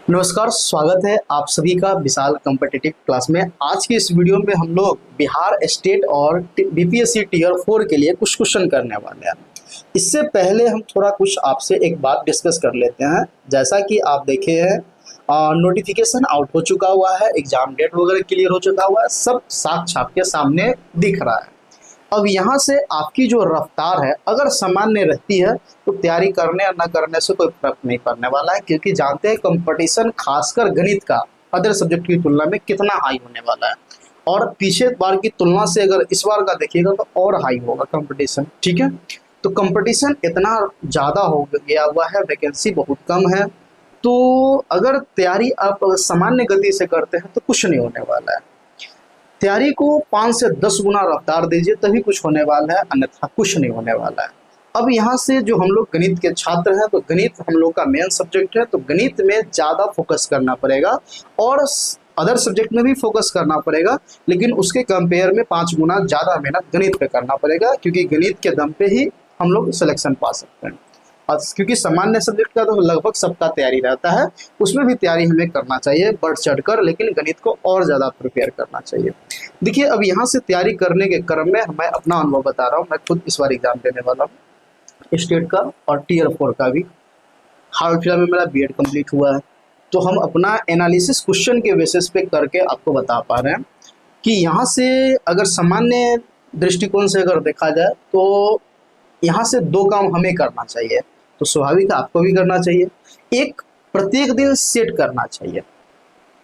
नमस्कार, स्वागत है आप सभी का विशाल कॉम्पिटिटिव क्लास में। आज की इस वीडियो में हम लोग बिहार स्टेट और बीपीएससी टीयर 4 के लिए कुछ क्वेश्चन करने वाले हैं। इससे पहले हम थोड़ा कुछ आपसे एक बात डिस्कस कर लेते हैं। जैसा कि आप देखे हैं, नोटिफिकेशन आउट हो चुका हुआ है, एग्जाम डेट वगैरह क्लियर हो चुका हुआ है, सब साफ छाप के सामने दिख रहा है। अब यहाँ से आपकी जो रफ्तार है अगर सामान्य रहती है तो तैयारी करने या न करने से कोई फर्क नहीं पड़ने वाला है, क्योंकि जानते हैं कंपटीशन खासकर गणित का अदर सब्जेक्ट की तुलना में कितना हाई होने वाला है। और पीछे बार की तुलना से अगर इस बार का देखिएगा तो और हाई होगा कंपटीशन। ठीक है, तो कंपटीशन इतना ज़्यादा हो गया हुआ है, वैकेंसी बहुत कम है। तो अगर तैयारी आप सामान्य गति से करते हैं तो कुछ नहीं होने वाला है। तैयारी को 5 से 10 गुना रफ्तार दीजिए तभी कुछ होने वाला है, अन्यथा कुछ नहीं होने वाला है। अब यहाँ से जो हम लोग गणित के छात्र हैं तो गणित हम लोग का मेन सब्जेक्ट है, तो गणित में ज़्यादा फोकस करना पड़ेगा और अदर सब्जेक्ट में भी फोकस करना पड़ेगा, लेकिन उसके कंपेयर में 5 गुना ज़्यादा मेहनत गणित पे करना पड़ेगा, क्योंकि गणित के दम पे ही हम लोग सिलेक्शन पा सकते हैं। और क्योंकि सामान्य सब्जेक्ट का तो लगभग सबका तैयारी रहता है, उसमें भी तैयारी हमें करना चाहिए बढ़ चढ़कर, लेकिन गणित को और ज़्यादा प्रिपेयर करना चाहिए। देखिए, अब यहाँ से तैयारी करने के क्रम में मैं अपना अनुभव बता रहा हूँ। मैं खुद इस बार एग्जाम देने वाला हूँ, स्टेट का और टीयर 4 का भी। हाल फिलहाल में मेरा बीएड कंप्लीट हुआ है, तो हम अपना एनालिसिस क्वेश्चन के बेसिस पे करके आपको बता पा रहे हैं कि यहाँ से अगर सामान्य दृष्टिकोण से अगर देखा जाए तो यहाँ से 2 काम हमें करना चाहिए, तो स्वाभाविक है आपको भी करना चाहिए। एक, प्रत्येक दिन सेट करना चाहिए,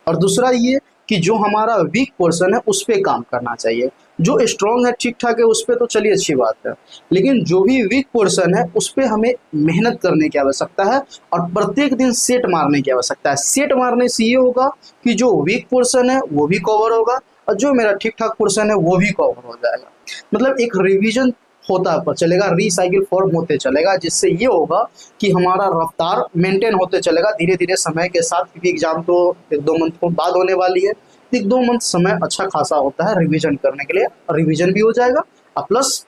और दूसरा ये कि जो हमारा वीक पोर्शन है उस पर काम करना चाहिए। जो स्ट्रॉन्ग है, ठीक ठाक है, उस पर तो चलिए अच्छी बात है, लेकिन जो भी वीक पोर्शन है उस पर हमें मेहनत करने की आवश्यकता है और प्रत्येक दिन सेट मारने की आवश्यकता है। सेट मारने से ये होगा कि जो वीक पोर्शन है वो भी कवर होगा और जो मेरा ठीक ठाक पोर्शन है वो भी कवर हो जाएगा। मतलब एक रिविजन होता पर चलेगा, रिसाइकिल फॉर्म होते चलेगा, जिससे ये होगा कि हमारा रफ्तार मेंटेन होते चलेगा धीरे धीरे समय के साथ, क्योंकि एग्जाम तो 1-2 मंथ बाद होने वाली है। 1-2 मंथ समय अच्छा खासा होता है रिवीजन करने के लिए, रिवीजन भी हो जाएगा और प्लस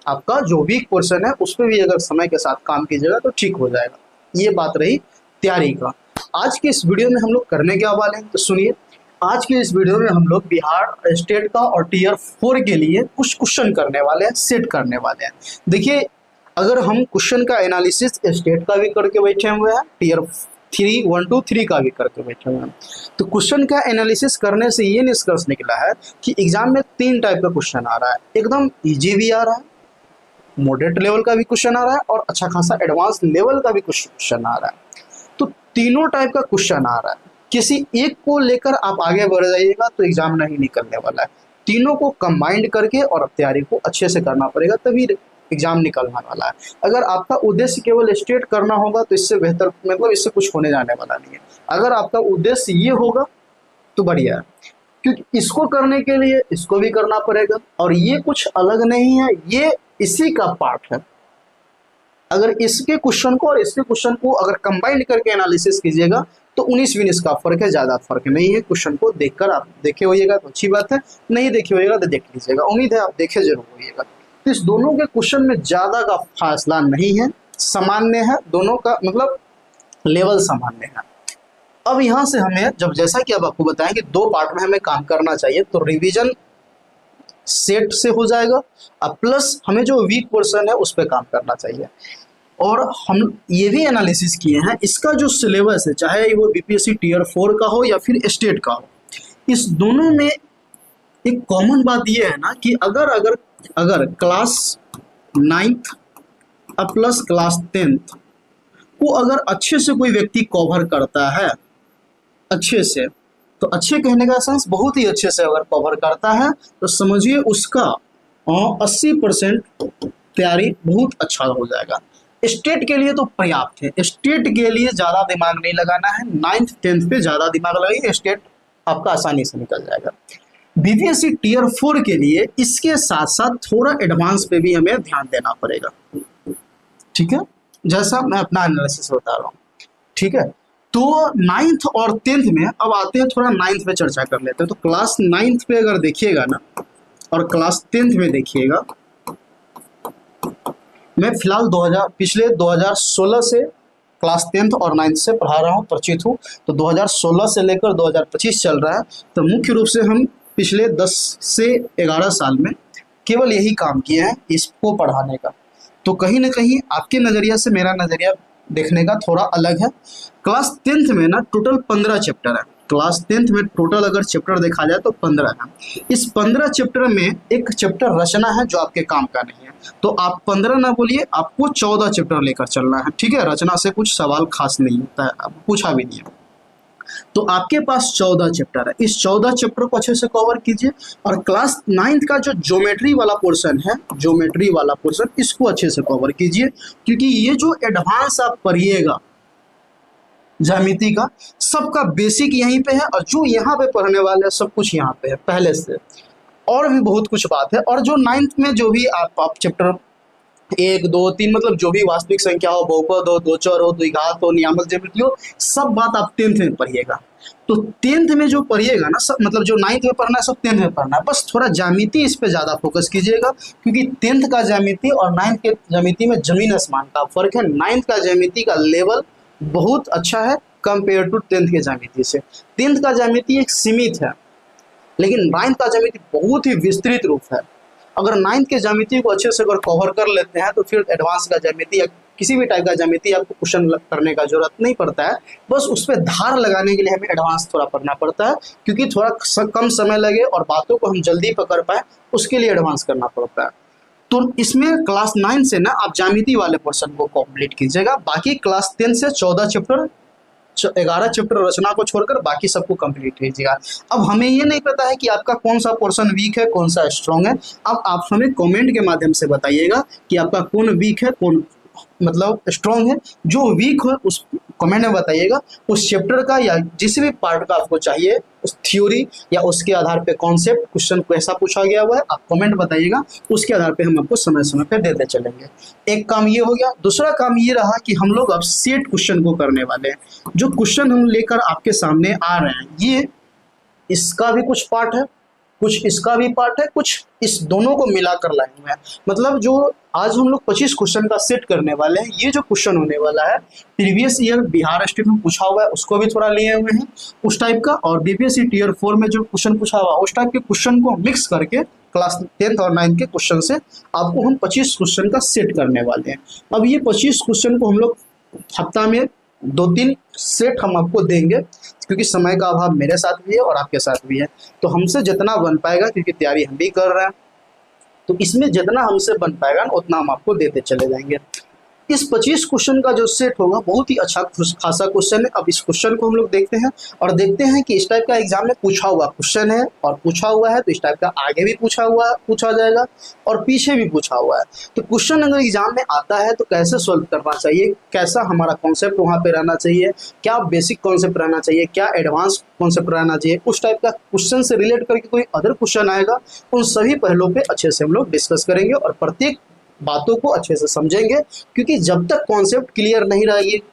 आपका जो वीक पोर्शन है उस पर भी अगर समय के साथ काम कीजिएगा तो ठीक हो जाएगा। ये बात रही तैयारी का। आज के इस वीडियो में हम लोग करने क्या वाले हैं तो सुनिए। आज के इस वीडियो में हम लोग बिहार स्टेट का और टीयर 4 के लिए कुछ क्वेश्चन करने वाले हैं, सेट करने वाले हैं। देखिए, अगर हम क्वेश्चन का एनालिसिस स्टेट का भी करके बैठे हुए हैं, टीयर 3 1 2 3 का भी करके बैठे हुए हैं, तो क्वेश्चन का एनालिसिस करने से ये निष्कर्ष निकला है कि एग्जाम में 3 टाइप का क्वेश्चन आ रहा है। एकदम ईजी भी आ रहा है, मॉडरेट लेवल का भी क्वेश्चन आ रहा है और अच्छा खासा एडवांस लेवल का भी क्वेश्चन आ रहा है। तो तीनों टाइप का क्वेश्चन आ रहा है, किसी एक को लेकर आप आगे बढ़ जाइएगा तो एग्जाम नहीं निकलने वाला है। तीनों को कंबाइंड करके और तैयारी को अच्छे से करना पड़ेगा, तभी एग्जाम निकलने वाला है। अगर आपका उद्देश्य केवल स्टेट करना होगा तो इससे बेहतर, मतलब इससे कुछ होने जाने वाला नहीं है। अगर आपका उद्देश्य ये होगा तो बढ़िया है, क्योंकि इसको करने के लिए इसको भी करना पड़ेगा और ये कुछ अलग नहीं है, ये इसी का पार्ट है। अगर इसके क्वेश्चन को और इसके क्वेश्चन को अगर कंबाइंड करके एनालिसिस कीजिएगा तो 19-20 का फर्क है, ज़्यादा फर्क नहीं है। क्वेश्चन को देखकर आप देखे होइएगा तो अच्छी बात है, नहीं देखे होइएगा तो देख लीजिएगा। उम्मीद है आप देखे जरूर होइएगा। तो इस दोनों के क्वेश्चन में ज़्यादा का फासला नहीं है, सामान्य है, दोनों का मतलब लेवल सामान्य है। अब यहाँ से हमें जब, जैसा कि अब आपको बताएं कि 2 पार्ट में हमें काम करना चाहिए, तो रिविजन सेट से हो जाएगा और प्लस हमें जो वीक पोर्शन है उस पर काम करना चाहिए। और हम ये भी एनालिसिस किए हैं, इसका जो सिलेबस है, चाहे वो बीपीएससी टीयर 4 का हो या फिर स्टेट का हो, इस दोनों में एक कॉमन बात ये है ना कि अगर अगर अगर class 9th plus class 10th को अगर अच्छे से कोई व्यक्ति कवर करता है, अच्छे से, तो अच्छे कहने का सेंस बहुत ही अच्छे से अगर कवर करता है तो समझिए उसका 80% तैयारी बहुत अच्छा हो जाएगा। स्टेट के लिए तो पर्याप्त है, स्टेट के लिए ज़्यादा दिमाग नहीं लगाना है, 9th 10th पे ज़्यादा दिमाग लगाइए, स्टेट आपका आसानी से निकल जाएगा। बीपीएससी टीयर 4 के लिए इसके साथ साथ थोड़ा एडवांस पे भी हमें ध्यान देना पड़ेगा। ठीक है, जैसा मैं अपना एनालिसिस बता रहा हूँ। ठीक है, तो 9th और 10th में अब आते हैं, थोड़ा 9th पे चर्चा कर लेते हैं। तो क्लास 9th पे अगर देखिएगा ना और क्लास 10th में देखिएगा, मैं फिलहाल पिछले 2016 से क्लास 10th और 9th से पढ़ा रहा हूँ, परिचित हूँ। तो 2016 से लेकर 2025 चल रहा है। तो मुख्य रूप से हम पिछले 10 से 11 साल में केवल यही काम किए हैं इसको पढ़ाने का। तो कहीं ना कहीं आपके नज़रिया से मेरा नज़रिया देखने का थोड़ा अलग है। क्लास 10th में ना टोटल 15 चैप्टर है। क्लास 10th में टोटल अगर चैप्टर देखा जाए तो 15 है। इस 15 चैप्टर में एक चैप्टर रचना है जो आपके काम का नहीं है। तो आप 15 ना बोलिए, आपको 14 चैप्टर लेकर चलना है, ठीक है। रचना से कुछ सवाल खास नहीं होता है, अब पूछा भी नहीं है। तो आपके पास 14 चैप्टर है, इस 14 चैप्टर को अच्छे से कवर कीजिए। और क्लास 9th का जो ज्योमेट्री वाला पोर्शन है, ज्योमेट्री वाला पोर्शन, इसको अच्छे से कवर कीजिए, क्योंकि ये जो एडवांस आप पढ़िएगा ज्यामिति का, सबका बेसिक यहीं पे है और जो यहाँ पे पढ़ने वाले हैं सब कुछ यहाँ पे है पहले से। और भी बहुत कुछ बात है। और जो 9th में जो भी आप चैप्टर 1, 2, 3 मतलब जो भी वास्तविक संख्या हो, बहुपद हो, दो चर हो, द्विघात हो, नियामक ज्यामिति हो, सब बात आप 10th में पढ़िएगा। तो 10th में जो पढ़िएगा ना, सब मतलब जो 9th में पढ़ना है सब 10th में पढ़ना है। बस थोड़ा ज्यामिति इस पे ज़्यादा फोकस कीजिएगा, क्योंकि 10th का ज्यामिति और 9th के ज्यामिति में जमीन आसमान का फर्क है। 9th का ज्यामिति का लेवल बहुत अच्छा है कंपेयर टू 10th के ज्यामिति से। 10th का ज्यामिति एक सीमित है, लेकिन 9th का ज्यामिति बहुत ही विस्तृत रूप है। अगर 9th के ज्यामिति को अच्छे से अगर कवर कर लेते हैं तो फिर एडवांस का ज्यामिति या किसी भी टाइप का ज्यामिति आपको क्वेश्चन करने का जरूरत नहीं पड़ता है। बस उस पर धार लगाने के लिए हमें एडवांस थोड़ा पढ़ना पड़ता है, क्योंकि थोड़ा कम समय लगे और बातों को हम जल्दी पकड़ पाए, उसके लिए एडवांस करना पड़ता है। तो इसमें क्लास 9 से ना आप ज्यामिति वाले पोर्शन को कंप्लीट कीजिएगा। बाकी क्लास 10 से 14 चैप्टर, 11 चैप्टर रचना को छोड़कर बाकी सबको कंप्लीट कीजिएगा। अब हमें ये नहीं पता है कि आपका कौन सा पोर्शन वीक है, कौन सा स्ट्रॉन्ग है। अब आप हमें कमेंट के माध्यम से बताइएगा कि आपका कौन वीक है, कौन मतलब स्ट्रॉन्ग है। जो वीक हो उस कमेंट में बताइएगा। उस चैप्टर का या जिस भी पार्ट का आपको चाहिए, उस थ्योरी या उसके आधार पे कॉन्सेप्ट क्वेश्चन कैसा पूछा गया हुआ है, आप कमेंट बताइएगा। उसके आधार पे हम आपको समय समय पे देते चलेंगे। एक काम ये हो गया। दूसरा काम ये रहा कि हम लोग अब सेट क्वेश्चन को करने वाले हैं। जो क्वेश्चन हम लेकर आपके सामने आ रहे हैं, ये इसका भी कुछ पार्ट है, कुछ इसका भी पार्ट है, कुछ इस दोनों को मिलाकर लाए हुए हैं। मतलब जो आज हम लोग 25 क्वेश्चन का सेट करने वाले हैं, ये जो क्वेश्चन होने वाला है प्रीवियस ईयर बिहार स्टेट में पूछा हुआ है उसको भी थोड़ा लिए हुए हैं उस टाइप का, और बीपीएससी टीयर 4 में जो क्वेश्चन पूछा हुआ उस टाइप के क्वेश्चन को मिक्स करके क्लास 10th और 9th के क्वेश्चन से आपको हम 25 क्वेश्चन का सेट करने वाले हैं। अब ये 25 क्वेश्चन को हम लोग हफ्ता में 2-3 सेट हम आपको देंगे, क्योंकि समय का अभाव मेरे साथ भी है और आपके साथ भी है। तो हमसे जितना बन पाएगा, क्योंकि तैयारी हम भी कर रहे हैं, तो इसमें जितना हमसे बन पाएगा उतना हम आपको देते चले जाएंगे। इस 25 क्वेश्चन का जो सेट होगा बहुत ही अच्छा खासा क्वेश्चन है। अब इस क्वेश्चन को हम लोग देखते हैं और देखते हैं कि इस टाइप का एग्जाम में पूछा हुआ क्वेश्चन है और पूछा हुआ है तो इस टाइप का आगे भी पूछा जाएगा और पीछे भी पूछा हुआ है। तो क्वेश्चन अगर एग्जाम में आता है तो कैसे सॉल्व करना चाहिए, कैसा हमारा कॉन्सेप्ट वहाँ पे रहना चाहिए, क्या बेसिक कॉन्सेप्ट रहना चाहिए, क्या एडवांस कॉन्सेप्ट रहना चाहिए, उस टाइप का क्वेश्चन से रिलेट करके कोई अदर क्वेश्चन आएगा, उन सभी पहलुओं पे अच्छे से हम लोग डिस्कस करेंगे और प्रत्येक बातों को अच्छे से समझेंगे। क्योंकि जब तक कॉन्सेप्ट क्लियर नहीं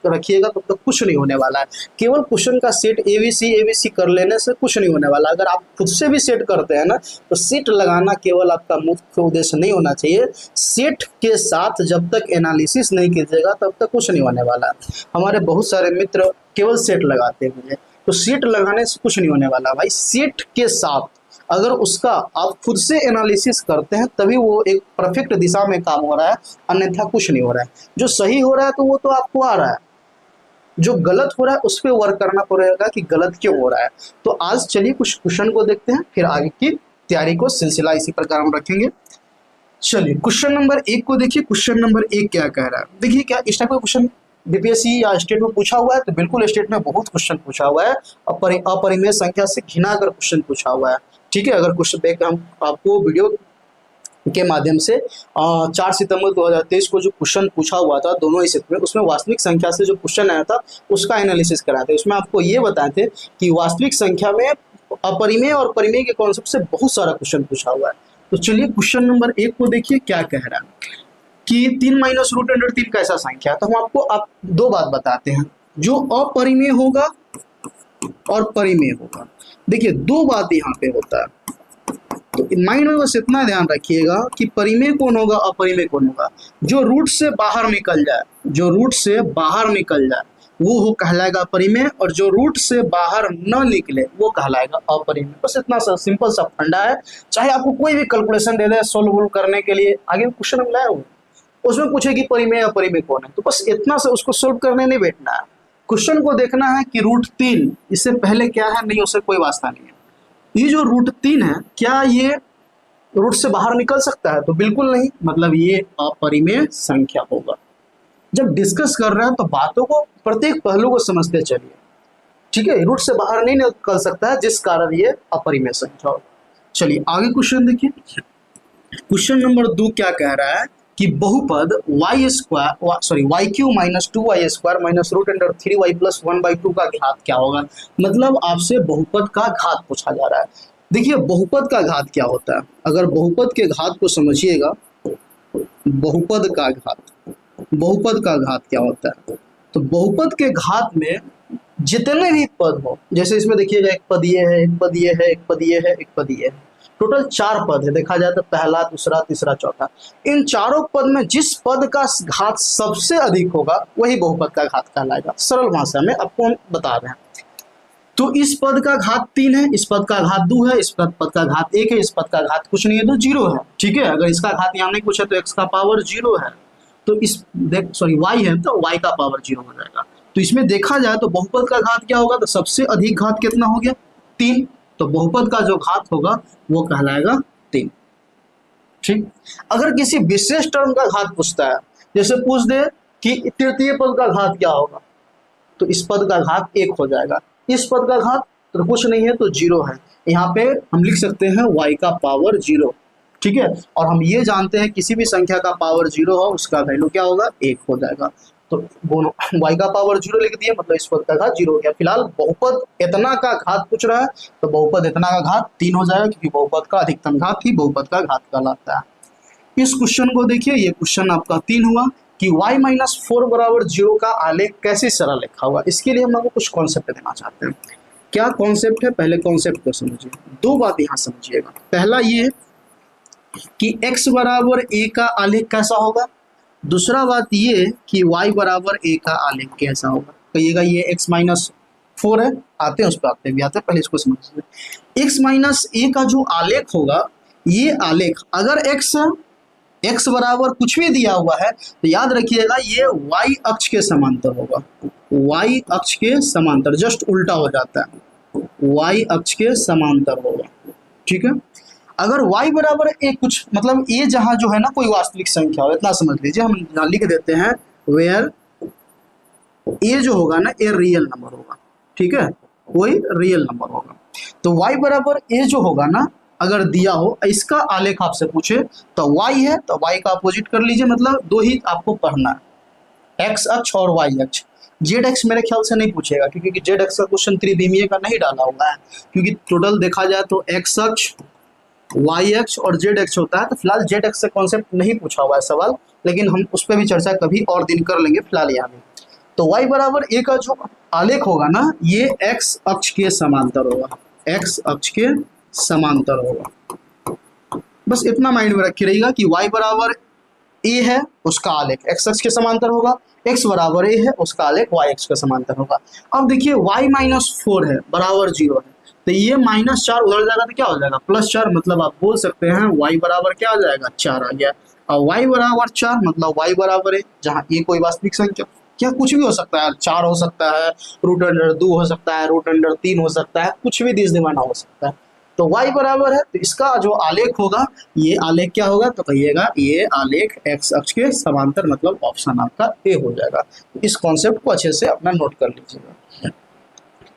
रखिएगा तब तक कुछ नहीं होने वाला है। केवल क्वेश्चन का सेट एबीसी कर लेने से कुछ नहीं होने वाला। अगर आप खुद से भी सेट करते हैं ना, तो सेट लगाना केवल आपका मुख्य उद्देश्य नहीं होना चाहिए। सेट के साथ जब तक एनालिसिस नहीं कीजिएगा तब तक कुछ नहीं होने वाला है। हमारे बहुत सारे मित्र केवल सेट लगाते हैं, तो सेट लगाने से कुछ नहीं होने वाला भाई। सेट के साथ अगर उसका आप खुद से एनालिसिस करते हैं तभी वो एक परफेक्ट दिशा में काम हो रहा है, अन्यथा कुछ नहीं हो रहा है। जो सही हो रहा है तो वो तो आपको आ रहा है, जो गलत हो रहा है उस पर वर्क करना पड़ेगा कि गलत क्यों हो रहा है। तो आज चलिए कुछ क्वेश्चन को देखते हैं, फिर आगे की तैयारी को सिलसिला इसी प्रकार हम रखेंगे। चलिए क्वेश्चन नंबर 1 को देखिए। क्वेश्चन नंबर 1 क्या कह रहा है, देखिए क्या इस टाइप का क्वेश्चन बीपीएससी या स्टेट में पूछा हुआ है। तो बिल्कुल स्टेट में बहुत क्वेश्चन पूछा हुआ है, अपरिमेय संख्या से घिना कर क्वेश्चन पूछा हुआ है। ठीक है, अगर क्वेश्चन देख हम आपको वीडियो के माध्यम से 4 सितंबर 2023 को जो क्वेश्चन पूछा हुआ था दोनों ही सेट में, उसमें वास्तविक संख्या से जो क्वेश्चन आया था उसका एनालिसिस कराए थे। उसमें आपको ये बताए थे कि वास्तविक संख्या में अपरिमेय और परिमेय के कॉन्सेप्ट से बहुत सारा क्वेश्चन पूछा हुआ है। तो चलिए क्वेश्चन नंबर 1 को देखिए क्या कह रहा है कि 3 - √3 कैसा संख्या है। तो हम आपको दो बात बताते हैं, जो अपरिमेय होगा और परिमेय होगा। देखिए दो बात यहाँ पे होता है, तो माइंड में बस इतना ध्यान रखिएगा कि परिमेय कौन होगा, अपरिमेय कौन होगा। जो रूट से बाहर निकल जाए, जो रूट से बाहर निकल जाए वो हो कहलाएगा परिमेय, और जो रूट से बाहर न निकले वो कहलाएगा अपरिमेय। बस इतना सा सिंपल सा फंडा है। चाहे आपको कोई भी कैलकुलेशन दे दे सोल्व करने के लिए, आगे क्वेश्चन हम लाए हुए उसमें पूछे कि परिमेय अपरिमेय कौन है, तो बस इतना से उसको सोल्व करने नहीं बैठना है। क्वेश्चन को देखना है कि रूट 3 इससे पहले क्या है, नहीं उससे कोई वास्ता नहीं है। ये जो रूट 3 है क्या ये रूट से बाहर निकल सकता है, तो बिल्कुल नहीं, मतलब ये अपरिमेय संख्या होगा। जब डिस्कस कर रहे हैं तो बातों को प्रत्येक पहलू को समझते चलिए, ठीक है। रूट से बाहर नहीं निकल सकता है जिस कारण ये अपरिमेय संख्या होगा। चलिए आगे क्वेश्चन देखिए। क्वेश्चन नंबर 2 क्या कह रहा है कि बहुपद y cube minus 2y square minus root under 3y plus 1/2 का घात क्या होगा। मतलब आपसे बहुपद का घात पूछा जा रहा है। देखिए बहुपद का घात क्या होता है, अगर बहुपद के घात को समझिएगा, बहुपद का घात क्या होता है, तो बहुपद के घात में जितने भी पद हो, जैसे इसमें देखिएगा एक पद ये है, एक पद ये है, एक पद ये है, एक पद ये है, टोटल 4 पद है। देखा जाए तो पहला, दूसरा, तीसरा, चौथा, इन चारों पद में जिस पद का घात सबसे अधिक होगा वही बहुपद का घात कहलाएगा। सरल भाषा में आपको हम बता रहे हैं। तो इस पद का घात 3 है, इस पद का घात 2 है, इस पद का घात 1 है, इस पद का घात कुछ नहीं है तो 0 है, ठीक है। अगर इसका घात यहाँ नहीं कुछ है तो x का पावर 0 है, तो इस y है तो y का पावर 0 हो जाएगा। तो इसमें देखा जाए तो बहुपद का घात क्या होगा, तो सबसे अधिक घात कितना हो गया 3, तो बहुपद का जो घात होगा वो कहलाएगा 3, ठीक। अगर किसी विशेष टर्म का घात पूछता है, जैसे पूछ दे कि तृतीय पद का घात क्या होगा, तो इस पद का घात 1 हो जाएगा, इस पद का घात तो कुछ नहीं है तो 0 है। यहाँ पे हम लिख सकते हैं y का पावर 0, ठीक है। और हम ये जानते हैं किसी भी संख्या का पावर 0 हो उसका वैल्यू क्या होगा 1 हो जाएगा। तो दोनों y का पावर 0 लिख दिया, मतलब इस पद का घात 0 हो गया। फिलहाल बहुपद इतना का घात पूछ रहा है तो बहुपद इतना का घात 3 हो जाएगा, क्योंकि बहुपद का अधिकतम घात ही बहुपद का घात कहलाता है। इस क्वेश्चन को देखिए, ये क्वेश्चन आपका 3 हुआ कि y माइनस 4 बराबर 0 का आलेख कैसे सरल लिखा होगा। इसके लिए हम आपको कुछ कॉन्सेप्ट देना चाहते हैं। क्या कॉन्सेप्ट है, पहले कॉन्सेप्ट को समझिए। 2 बात यहाँ समझिएगा। पहला ये कि x बराबर a का आलेख कैसा होगा, दूसरा बात ये कि y बराबर a का आलेख कैसा होगा। कहिएगा ये x माइनस 4 है, आते हैं उस पर आते हैं, पहले इसको समझिए। x माइनस a का जो आलेख होगा, ये आलेख अगर x बराबर कुछ भी दिया हुआ है तो याद रखिएगा ये y अक्ष के समांतर होगा, y अक्ष के समांतर, जस्ट उल्टा हो जाता है, y अक्ष के समांतर होगा, ठीक है। अगर y बराबर a कुछ मतलब a जहां जो है ना कोई वास्तविक संख्या हो, इतना समझ लीजिए, हम लिख देते हैं वेयर a जो होगा ना a रियल नंबर होगा, ठीक है, कोई रियल नंबर होगा। तो y बराबर a जो होगा ना अगर दिया हो, इसका आलेख आपसे पूछे तो y है तो y का अपोजिट कर लीजिए, मतलब 2 ही आपको पढ़ना है, x अक्ष और y अक्ष। जेड एक्स मेरे ख्याल से नहीं पूछेगा, क्योंकि जेड एक्स का क्वेश्चन त्रिविमीय का नहीं डाला हुआ है, क्योंकि टोटल देखा जाए तो x अक्ष, y अक्ष और जेड एक्स होता है। तो फिलहाल जेड एक्स से कॉन्सेप्ट नहीं पूछा हुआ है सवाल, लेकिन हम उस पर भी चर्चा कभी और दिन कर लेंगे, फिलहाल यहाँ में। तो y बराबर a का जो आलेख होगा ना ये x अक्ष के समांतर होगा, x अक्ष के समांतर होगा। बस इतना माइंड में रखी रहेगा कि y बराबर a है उसका आलेख x अक्ष के समांतर होगा, x बराबर a है उसका आलेख y अक्ष के समांतर होगा। अब देखिए y माइनस 4 है बराबर 0 है, तो ये -4 उधर जाएगा तो क्या हो जाएगा +4, मतलब आप बोल सकते हैं y बराबर क्या आ जाएगा 4 आ गया। और y बराबर 4 मतलब y बराबर है, जहाँ ये कोई वास्तविक संख्या क्या कुछ भी हो सकता है, 4 हो सकता है, √2 हो सकता है, √3 हो सकता है, कुछ भी दिस दिमाना हो सकता है। तो y बराबर है तो इसका जो आलेख होगा ये आलेख क्या होगा, तो कहिएगा ये आलेख x अक्ष के समांतर, मतलब ऑप्शन आपका ए हो जाएगा। इस कॉन्सेप्ट को अच्छे से अपना नोट कर लीजिएगा।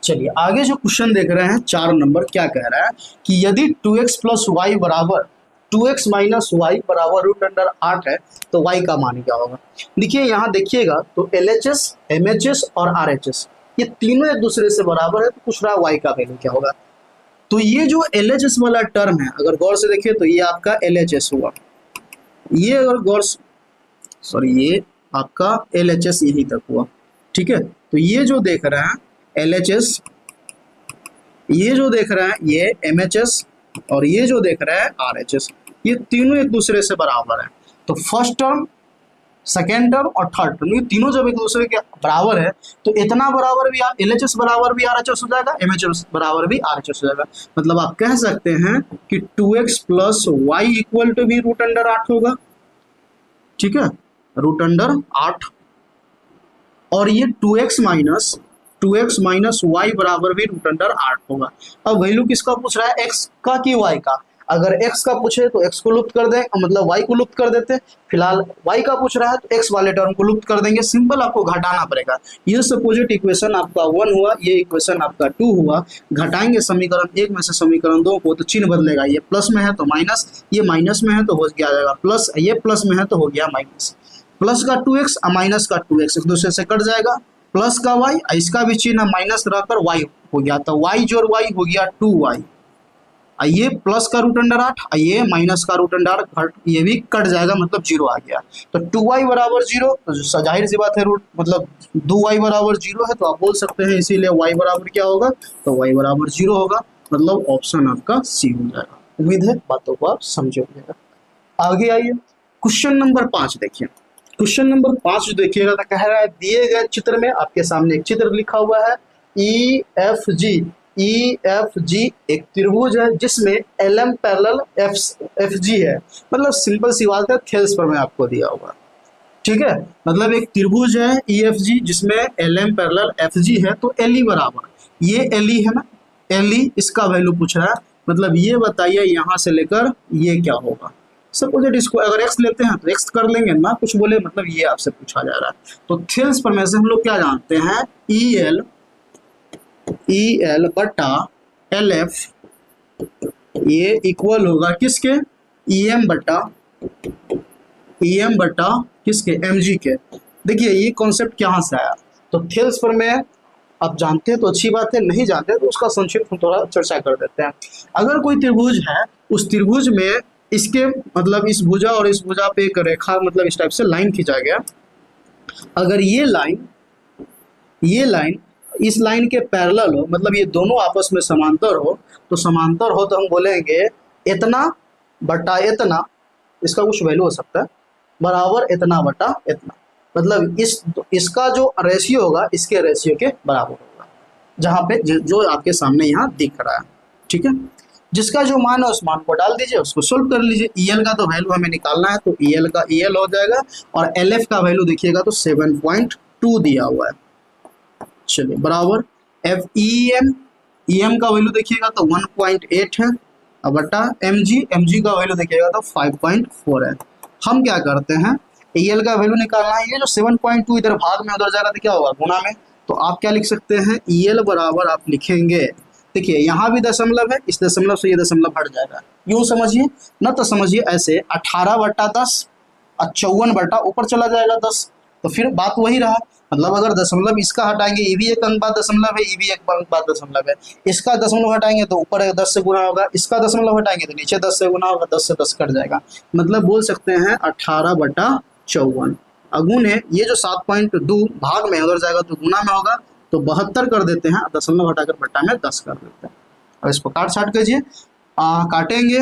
चलिए आगे जो क्वेश्चन देख रहे हैं 4 नंबर क्या कह रहा है कि यदि 2x प्लस वाई बराबर 2x माइनस वाई बराबर √8 है तो y का मान क्या होगा। देखिए यहाँ देखिएगा तो LHS, MHS और RHS ये तीनों एक दूसरे से बराबर है, तो पूछ रहा है y का वैल्यू क्या होगा। तो ये जो LHS वाला टर्म है अगर गौर से देखिए तो ये आपका LHS हुआ, ये अगर गौर ये आपका LHS यहीं तक हुआ, ठीक है। तो ये जो देख रहे हैं LHS, ये जो देख रहे हैं ये MHS और ये जो देख रहे हैं RHS, ये तीनों एक दूसरे से बराबर है। तो फर्स्ट टर्म, सेकेंड टर्म और थर्ड टर्म, ये तीनों जब एक दूसरे के बराबर है तो इतना बराबर भी LHS बराबर भी RHS हो जाएगा, MHS बराबर भी RHS हो जाएगा। मतलब आप कह सकते हैं कि 2x plus Y equal to भी रूट अंडर 8 होगा। ठीक है, रूट अंडर 8। और ये 2x माइनस वाई बराबर भी रूट अंडर 8 होगा। अब वैल्यू किसका पूछ रहा है, x का कि y का? अगर x का पूछे तो x को लुप्त कर दें, मतलब y को लुप्त कर देते। फिलहाल y का पूछ रहा है तो x वाले टर्म को लुप्त कर देंगे। सिंपल आपको घटाना पड़ेगा। ये सपोजिट इक्वेशन आपका 1 हुआ, ये इक्वेशन आपका 2 हुआ। घटाएंगे समीकरण 1 में से समीकरण 2 को तो चिन्ह बदलेगा, ये प्लस में है तो माइनस, ये माइनस में है तो हो जाएगा प्लस, ये प्लस में है तो हो गया माइनस। प्लस का 2x माइनस का 2x एक दूसरे से कट जाएगा। प्लस का y, इसका भी चिन्ह माइनस रहकर y हो गया, तो y जोड़ y हो गया 2y। ये प्लस का रूट अंडर 8, ये माइनस का रूट अंडर 8, ये भी कट जाएगा, मतलब 0 आ गया। तो 2y बराबर 0, तो जाहिर सी बात है रूट मतलब 2y बराबर 0 है, तो आप बोल सकते हैं इसीलिए y बराबर क्या होगा, तो y बराबर 0 होगा। मतलब ऑप्शन आपका सी हो जाएगा। उम्मीद है बातों को आप समझ होगा। आगे आइए, क्वेश्चन नंबर 5 देखिए। क्वेश्चन नंबर 5 जो देखिएगा तो कह रहा है, दिए गए चित्र में, आपके सामने एक चित्र लिखा हुआ है EFG एक त्रिभुज है जिसमें LM पैरेलल FG है। मतलब सिंपल सी बात है, थेल्स पर में आपको दिया हुआ। ठीक है, मतलब एक त्रिभुज है EFG जिसमें LM पैरेलल FG है, तो LE बराबर, ये LE है ना, LE इसका वैल्यू पूछ रहा है। मतलब ये बताइए यहाँ से लेकर ये क्या होगा। सपोज इसको अगर x लेते हैं तो x कर लेंगे ना, कुछ बोले, मतलब ये आपसे पूछा जा रहा है। तो थेल्स पर में से हम लोग क्या जानते हैं, EL बटा LF, ये इक्वल होगा किसके, EM बटा किसके, MG के। देखिए ये कॉन्सेप्ट कहाँ से आया, तो थेल्स पर में आप जानते हैं तो अच्छी बात है, नहीं जानते तो उसका संक्षिप्त हम थोड़ा चर्चा कर देते हैं। अगर कोई त्रिभुज है, उस त्रिभुज में इसके मतलब इस भुजा और इस भुजा पे एक रेखा, मतलब इस टाइप से लाइन खींचा गया। अगर ये लाइन इस लाइन के पैरेलल हो, मतलब ये दोनों आपस में समांतर हो, तो समांतर हो तो हम बोलेंगे इतना बटा इतना, इसका कुछ वैल्यू हो सकता है, बराबर इतना बटा इतना। मतलब इसका जो रेशियो होगा इसके रेशियो के बराबर होगा, जहाँ पे जो आपके सामने यहाँ दिख रहा है। ठीक है, जिसका जो मान है उस मान को डाल दीजिए, उसको सोल्व कर लीजिए। EL का तो वैल्यू हमें निकालना है, तो EL का EL हो जाएगा, और LF का वैल्यू देखिएगा तो 7.2 दिया हुआ है। चलिए बराबर EM का वैल्यू देखिएगा तो 1.8 है, बटा MG का वैल्यू देखिएगा तो 5.4 है। हम क्या करते हैं, EL का वैल्यू निकालना है, ये जो 7.2 इधर भाग में उधर जाएगा तो क्या होगा, गुना में। तो आप क्या लिख सकते हैं, EL बराबर आप लिखेंगे, देखिए यहाँ भी दशमलव है, इस दशमलव से ये दशमलव हट जाएगा, यूँ समझिए ना, तो समझिए ऐसे 18 बटा 10 और 54 बटा ऊपर चला जाएगा 10, तो फिर बात वही रहा। मतलब अगर दशमलव इसका हटाएंगे, ये भी एक अंक बाद दशमलव है, ये भी एक अंक बाद दशमलव है, इसका दशमलव हटाएंगे तो ऊपर 10 से गुना होगा, इसका दशमलव हटाएंगे तो नीचे 10 से गुना होगा, 10 से 10 कट जाएगा। मतलब बोल सकते हैं 18 बटा 54 अगुण है, ये जो 7.2 भाग में उधर जाएगा तो गुना में होगा, तो 72 कर देते हैं, दशमलव हटाकर बट्टा में 10 कर देते हैं। और इसको काट छाट कीजिए, काटेंगे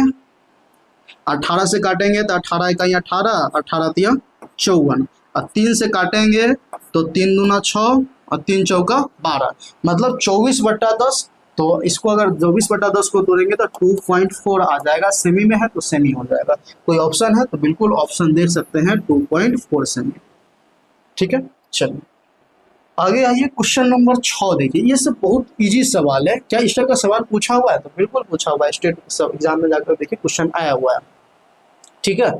18 से काटेंगे तो 18 इकाई 18, 18 तिया 54, और 3 से काटेंगे तो 3 दूना 6 और 3 चौका 12, मतलब 24 बट्टा 10। तो इसको अगर 24 बट्टा 10 को तोड़ेंगे तो 2.4 आ जाएगा, सेमी में है तो सेमी हो जाएगा। कोई ऑप्शन है तो बिल्कुल ऑप्शन दे सकते हैं 2.4 सेमी। ठीक है, चलिए आगे आइए, क्वेश्चन नंबर 6 देखिए। ये सब बहुत इजी सवाल है, क्या इस तरह का सवाल पूछा हुआ है, तो बिल्कुल पूछा हुआ है, स्टेट एग्जाम में जाकर देखिए क्वेश्चन आया हुआ है। ठीक है,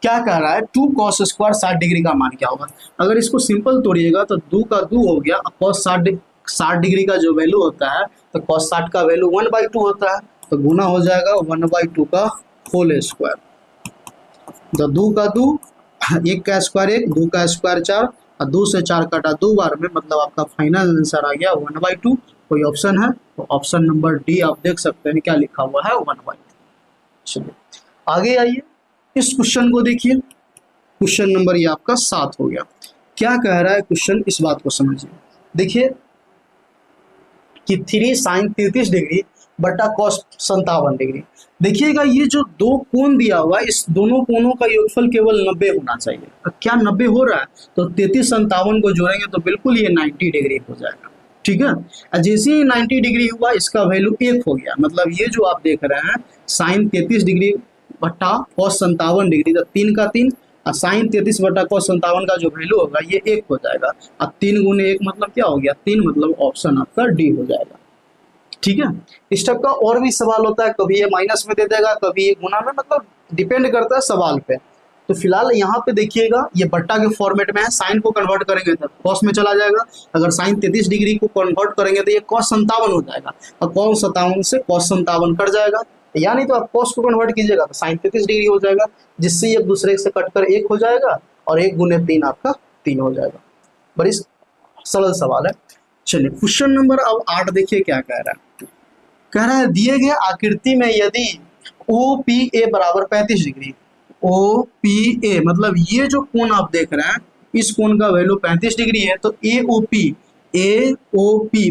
क्या कह रहा है, 2 cos स्क्वायर 60 डिग्री का मान क्या होगा। अगर इसको सिंपल तोड़िएगा तो 2 का 2 हो गया, cos 60 डिग्री का जो वैल्यू होता है तो cos 60 का वैल्यू 1/2 होता है, तो गुना हो जाएगा 1/2 का होल स्क्वायर। तो 2 का 2, 1 का स्क्वायर 1, 2 का स्क्वायर 4, और 2 से 4 काटा 2 बार में, मतलब आपका फाइनल आंसर आ गया 1/2। कोई ऑप्शन है तो ऑप्शन नंबर डी आप देख सकते हैं क्या लिखा हुआ है 1/2। चलिए आगे आइए, इस क्वेश्चन को देखिए, क्वेश्चन नंबर ये आपका 7 हो गया। क्या कह रहा है क्वेश्चन, इस बात को समझिए। देखिए कि 3 sin 33 डिग्री बटा कॉस 57 डिग्री। देखिएगा ये जो दो कोण दिया हुआ है, इस दोनों कोणों का योगफल केवल 90 होना चाहिए। अब क्या 90 हो रहा है? तो 33 57 को जोड़ेंगे तो बिल्कुल ये 90 डिग्री हो जाएगा। ठीक है, और जैसे ही 90 डिग्री हुआ इसका वैल्यू 1 हो गया, मतलब ये जो आप देख रहे हैं साइन 33 डिग्री बटा कॉस 57 डिग्री, तो 3 का 3 और साइन 33 बटा कॉस 57 का जो वैल्यू होगा ये 1 हो जाएगा। अब 3 गुने 1 मतलब क्या हो गया? 3, मतलब ऑप्शन आपका डी हो जाएगा। ठीक है, इस टाइप का और भी सवाल होता है, कभी ये माइनस में दे देगा, कभी ये गुना में, मतलब डिपेंड करता है सवाल पे। तो फिलहाल यहाँ पे देखिएगा ये बट्टा के फॉर्मेट में है, साइन को कन्वर्ट करेंगे तो कॉस में चला जाएगा, अगर साइन 33 डिग्री को कन्वर्ट करेंगे तो ये कॉस 57 हो जाएगा, और कॉस 57 से कॉस 57 कट जाएगा, या नहीं तो आप कॉस को कन्वर्ट कीजिएगा तो साइन 33 डिग्री हो जाएगा, जिससे एक दूसरे से कट कर 1 हो जाएगा और 1 गुने 3 आपका 3 हो जाएगा। बड़ी सरल सवाल है। चलिए क्वेश्चन नंबर अब 8 देखिए क्या कह रहा है। कह रहा है दिए गए आकृति में यदि OPA बराबर 35 डिग्री, OPA मतलब ये जो कोण आप देख रहे हैं इस कोण का वैल्यू 35 डिग्री है, तो AOP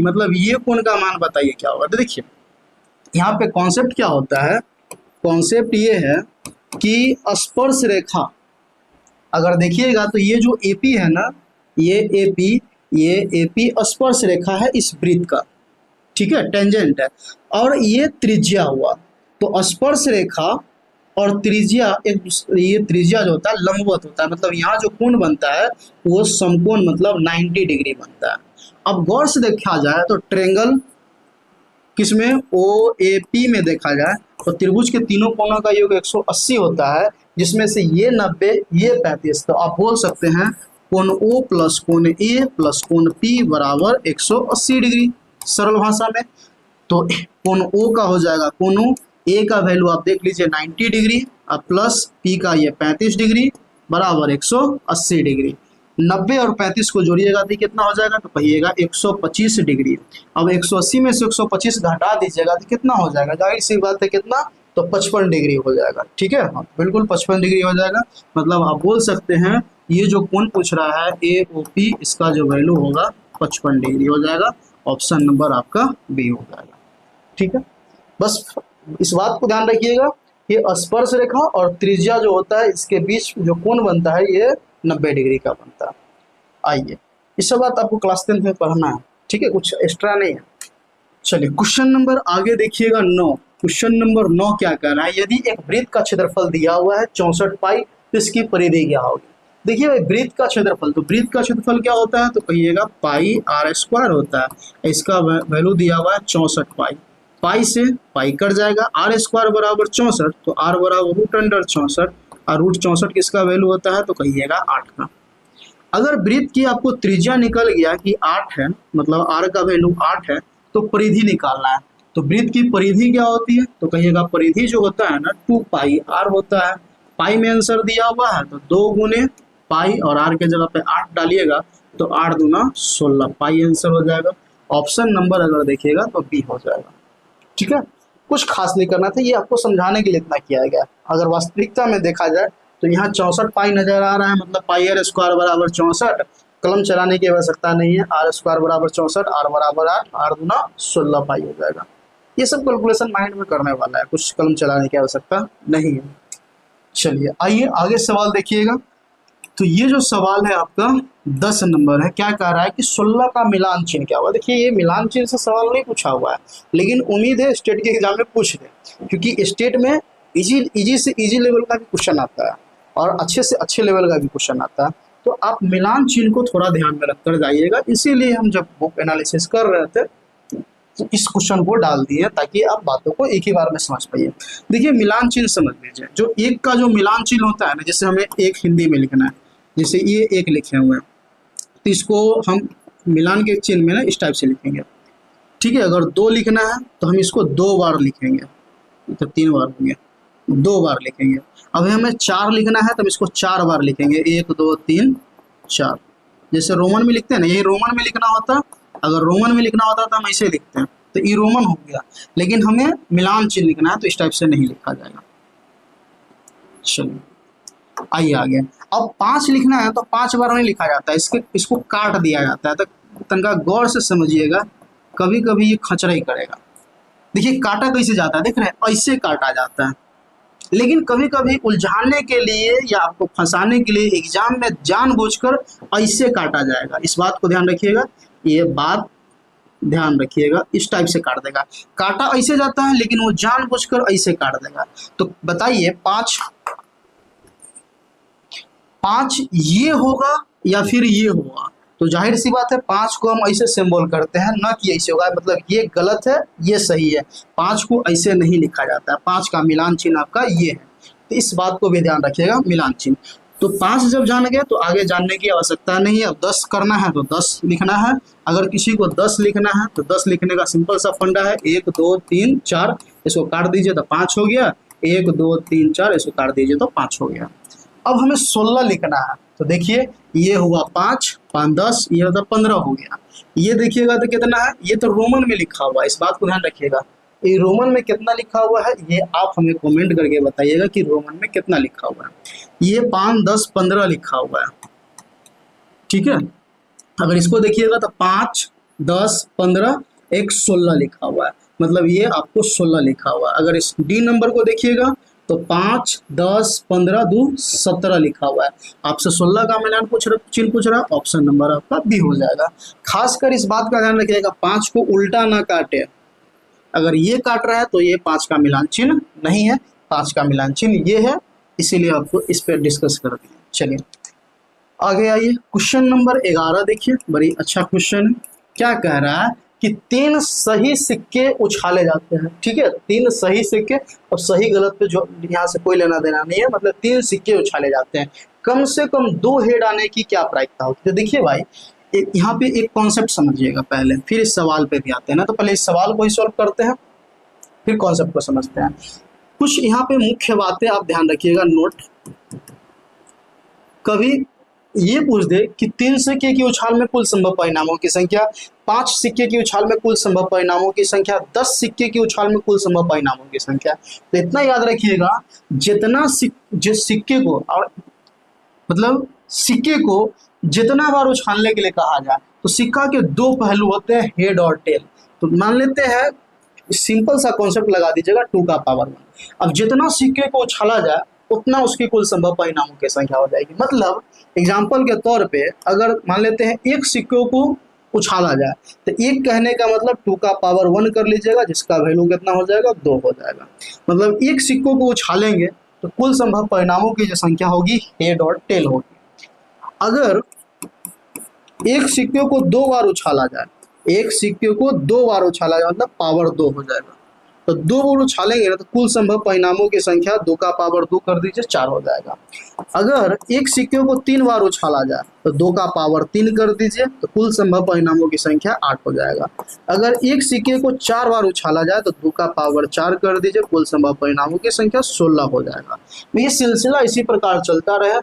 मतलब ये कोण का मान बताइए क्या होगा। तो देखिए यहाँ पे कॉन्सेप्ट क्या होता है, कॉन्सेप्ट ये है कि स्पर्श रेखा, अगर देखिएगा तो ये जो AP है ना, ये AP स्पर्श रेखा है इस वृत्त का, ठीक है, टेंजेंट है, और ये त्रिज्या हुआ, तो स्पर्श रेखा और त्रिज्या ये त्रिज्या जो होता है लंबवत होता है, मतलब यहाँ जो कोण बनता है वो समकोण मतलब 90 डिग्री बनता है। अब गौर से देखा जाए तो ट्रेंगल किसमें, OAP में देखा जाए तो त्रिभुज के तीनों कोणों का योग 180 होता है, जिसमें से ये 90 ये 35, तो आप बोल सकते हैं कोण O प्लस कोण A प्लस कोण P बराबर 180 डिग्री सरल भाषा में। तो कोण O का हो जाएगा, कोण A का वैल्यू आप देख लीजिए 90 डिग्री और प्लस P का ये 35 डिग्री बराबर 180 डिग्री। 90 और 35 को जोड़िएगा तो कितना हो जाएगा, तो कहिएगा 125 डिग्री। अब 180 में से 125 घटा दीजिएगा तो कितना हो जाएगा, जाहिर सी बात है कितना, तो 55 डिग्री हो जाएगा। ठीक है, हाँ बिल्कुल 55 डिग्री हो जाएगा। मतलब आप बोल सकते हैं ये जो कोण पूछ रहा है AOP, इसका जो वैल्यू होगा 55 डिग्री हो जाएगा। ऑप्शन नंबर आपका बी हो जाएगा। ठीक है, बस इस बात को ध्यान रखिएगा, ये स्पर्श रेखा और त्रिज्या जो होता है इसके बीच जो कोण बनता है ये 90 डिग्री का बनता है। आइए इस सब बात आपको क्लास 10 में पढ़ना है, ठीक है, कुछ एक्स्ट्रा नहीं है। चलिए क्वेश्चन नंबर आगे देखिएगा 9। क्वेश्चन नंबर 9 क्या कह रहा है, यदि एक वृत्त का क्षेत्रफल दिया हुआ है 64 पाई, तो इसकी परिधि क्या होगी। देखिए भाई वृत्त का क्षेत्रफल, तो वृत्त का क्षेत्रफल क्या होता है, तो कहिएगा पाई r² होता है, इसका वैल्यू दिया हुआ है 64 पाई, पाई से पाई कट जाएगा, r² बराबर 64, तो r बराबर √64 और √64 किसका वैल्यू होता है, तो कहिएगा 8 का। अगर वृत्त की आपको त्रिज्या निकल गया कि 8 है, मतलब r का वैल्यू 8 है, तो परिधि निकालना है। तो वृत्त की परिधि क्या होती है, तो कहिएगा परिधि जो होता है ना 2 पाई r होता है। पाई में आंसर दिया हुआ है तो 2 गुने पाई और r के जगह पे 8 डालिएगा तो 8 दूना 16 पाई आंसर हो जाएगा। ऑप्शन नंबर अगर देखिएगा तो बी हो जाएगा। ठीक है, कुछ खास नहीं करना था, ये आपको समझाने के लिए इतना किया गया। अगर वास्तविकता में देखा जाए तो यहाँ 64 पाई नजर आ रहा है, मतलब पाई r² बराबर 64, कलम चलाने की आवश्यकता नहीं है, r² बराबर 64, r बराबर 8, 8 दूना 16 पाई हो जाएगा। ये सब कैलकुलेशन माइंड में करने वाला है, कुछ कलम चलाने की आवश्यकता नहीं है। चलिए आइए आगे सवाल देखिएगा। तो ये जो सवाल है आपका 10 नंबर है, क्या कह रहा है कि 16 का मिलान चिन्ह क्या हुआ। देखिए ये मिलान चिन्ह से सवाल नहीं पूछा हुआ है, लेकिन उम्मीद है स्टेट के एग्जाम में पूछ दे, क्योंकि स्टेट में इजी से इजी लेवल का भी क्वेश्चन आता है और अच्छे से अच्छे लेवल का भी क्वेश्चन आता है। तो आप मिलान चिन्ह को थोड़ा ध्यान में रखकर जाइएगा, इसीलिए हम जब बुक एनालिसिस कर रहे थे तो इस क्वेश्चन को डाल दिए ताकि आप बातों को एक ही बार में समझ पाइए। देखिए मिलान चिन्ह समझ लीजिए, जो एक का जो मिलान चिन्ह होता है ना, जैसे हमें एक हिंदी में लिखना है, जैसे ये एक लिखे हुए हैं, तो इसको हम मिलान के चिन्ह में ना इस टाइप से लिखेंगे। ठीक है, अगर 2 लिखना है तो हम इसको 2 बार लिखेंगे, तो 3 बार होंगे, 2 बार लिखेंगे। अब हमें 4 लिखना है तो हम इसको 4 बार लिखेंगे, 1 2 3 4। जैसे रोमन में लिखते हैं ना, यही रोमन में लिखना होता, अगर रोमन में लिखना होता तो हम ऐसे लिखते हैं, तो ये रोमन हो गया, लेकिन हमें मिलान चिन्ह लिखना है तो इस टाइप से नहीं लिखा जाएगा। चलिए आइए आगे। अब 5 लिखना है तो 5 बार नहीं लिखा जाता है, इसको काट दिया जाता है। तो तनका गौर से समझिएगा, कभी कभी ये खचरा ही करेगा। देखिए काटा कैसे जाता है, देख रहे हैं, ऐसे काटा जाता है। लेकिन कभी कभी उलझाने के लिए या आपको फंसाने के लिए एग्जाम में जानबूझकर ऐसे काटा जाएगा, इस बात को ध्यान रखिएगा, ये बात ध्यान रखिएगा, इस टाइप से काट देगा। काटा ऐसे जाता है लेकिन वो जानबूझकर ऐसे काट देगा। तो बताइए पांच पांच ये होगा या फिर ये होगा? तो जाहिर सी बात है 5 को हम ऐसे सिंबल करते हैं, ना कि ऐसे होगा, मतलब ये गलत है ये सही है। 5 को ऐसे नहीं लिखा जाता है, 5 का मिलान चिन्ह आपका ये है। तो इस बात को भी ध्यान रखिएगा, मिलान चिन्ह। तो 5 जब जान गए तो आगे जानने की आवश्यकता नहीं है। अब 10 करना है तो 10 लिखना है। अगर किसी को 10 लिखना है तो 10 लिखने का सिंपल सा फंडा है, 1 2 3 4, इसको काट दीजिए तो 5 हो गया, 1 2 3 4, इसको काट दीजिए तो 5 हो गया। अब हमें 16 लिखना है, तो देखिए ये हुआ 5 5 10, ये होता 15 हो गया। ये देखिएगा तो कितना है, ये तो रोमन में लिखा हुआ है, इस बात को ध्यान रखिएगा। ये रोमन में कितना लिखा हुआ है ये आप हमें कमेंट करके बताइएगा कि रोमन में कितना लिखा हुआ है। ये 5 10 15 लिखा हुआ है, ठीक है। अगर इसको देखिएगा तो 5 10 15 एक 16 लिखा हुआ है, मतलब ये आपको 16 लिखा हुआ है। अगर इस डी नंबर को देखिएगा तो 5 10 15 2 17 लिखा हुआ है। आपसे 16 का मिलान चिन्ह पूछ रहा, ऑप्शन नंबर आपका बी हो जाएगा। खासकर इस बात का ध्यान रखिएगा 5 को उल्टा ना काटे, अगर ये काट रहा है तो ये 5 का मिलान चिन्ह नहीं है, 5 का मिलान चिन्ह ये है, इसीलिए आपको इस पर डिस्कस कर दिया। चलिए आगे आइए, क्वेश्चन नंबर 11 देखिए, बड़ी अच्छा क्वेश्चन है। क्या कह रहा है कि 3 सही सिक्के उछाले जाते हैं, ठीक है, 3 सही सिक्के। अब सही गलत पे जो यहाँ से कोई लेना देना नहीं है, मतलब 3 सिक्के उछाले जाते हैं, कम से कम 2 हेड आने की क्या प्रायिकता होती है? तो देखिए भाई यहाँ पे एक कॉन्सेप्ट समझिएगा पहले, फिर इस सवाल पे भी आते हैं ना। तो पहले इस सवाल को ही सॉल्व करते हैं, फिर कॉन्सेप्ट को समझते हैं। कुछ यहाँ पे मुख्य बातें आप ध्यान रखिएगा, नोट। कभी ये पूछ दे कि 3 सिक्के की उछाल में कुल संभव परिणामों की संख्या, 5 सिक्के की उछाल में कुल संभव परिणामों की संख्या, 10 सिक्के की उछाल में कुल संभव परिणामों की संख्या। तो इतना याद रखिएगा, जितना जिस सिक्के को, और मतलब सिक्के को जितना बार उछालने के लिए कहा जाए, तो सिक्का के 2 पहलू होते हैं, हेड और टेल। तो मान लेते हैं, सिंपल सा कॉन्सेप्ट लगा दीजिएगा 2 का पावर 1। अब जितना सिक्के को उछाला जाए उतना उसकी कुल संभव परिणामों की संख्या हो जाएगी। मतलब एग्जाम्पल के तौर पे अगर मान लेते हैं 1 सिक्के को उछाला जाए, तो 1 कहने का मतलब 2 का पावर 1 कर लीजिएगा, जिसका वैल्यू कितना हो जाएगा, 2 हो जाएगा। मतलब 1 सिक्कों को उछालेंगे तो कुल संभव परिणामों की जो संख्या होगी हेड और टेल होगी। अगर 1 सिक्के को 2 बार उछाला जाए, 1 सिक्के को 2 बार उछाला जाए मतलब पावर 2 हो जाएगा। तो 2 बार उछालेंगे ना तो कुल संभव परिणामों की संख्या 2 का पावर 2 कर दीजिए, 4 हो जाएगा। अगर 1 सिक्के को 3 बार उछाला जाए तो 2 का पावर 3 कर दीजिए, तो कुल संभव परिणामों की संख्या 8 हो जाएगा। अगर 1 सिक्के को 4 बार उछाला जाए तो 2 का पावर 4 कर दीजिए, कुल संभव परिणामों की संख्या 16 हो जाएगा। ये सिलसिला इसी प्रकार चलता रहे।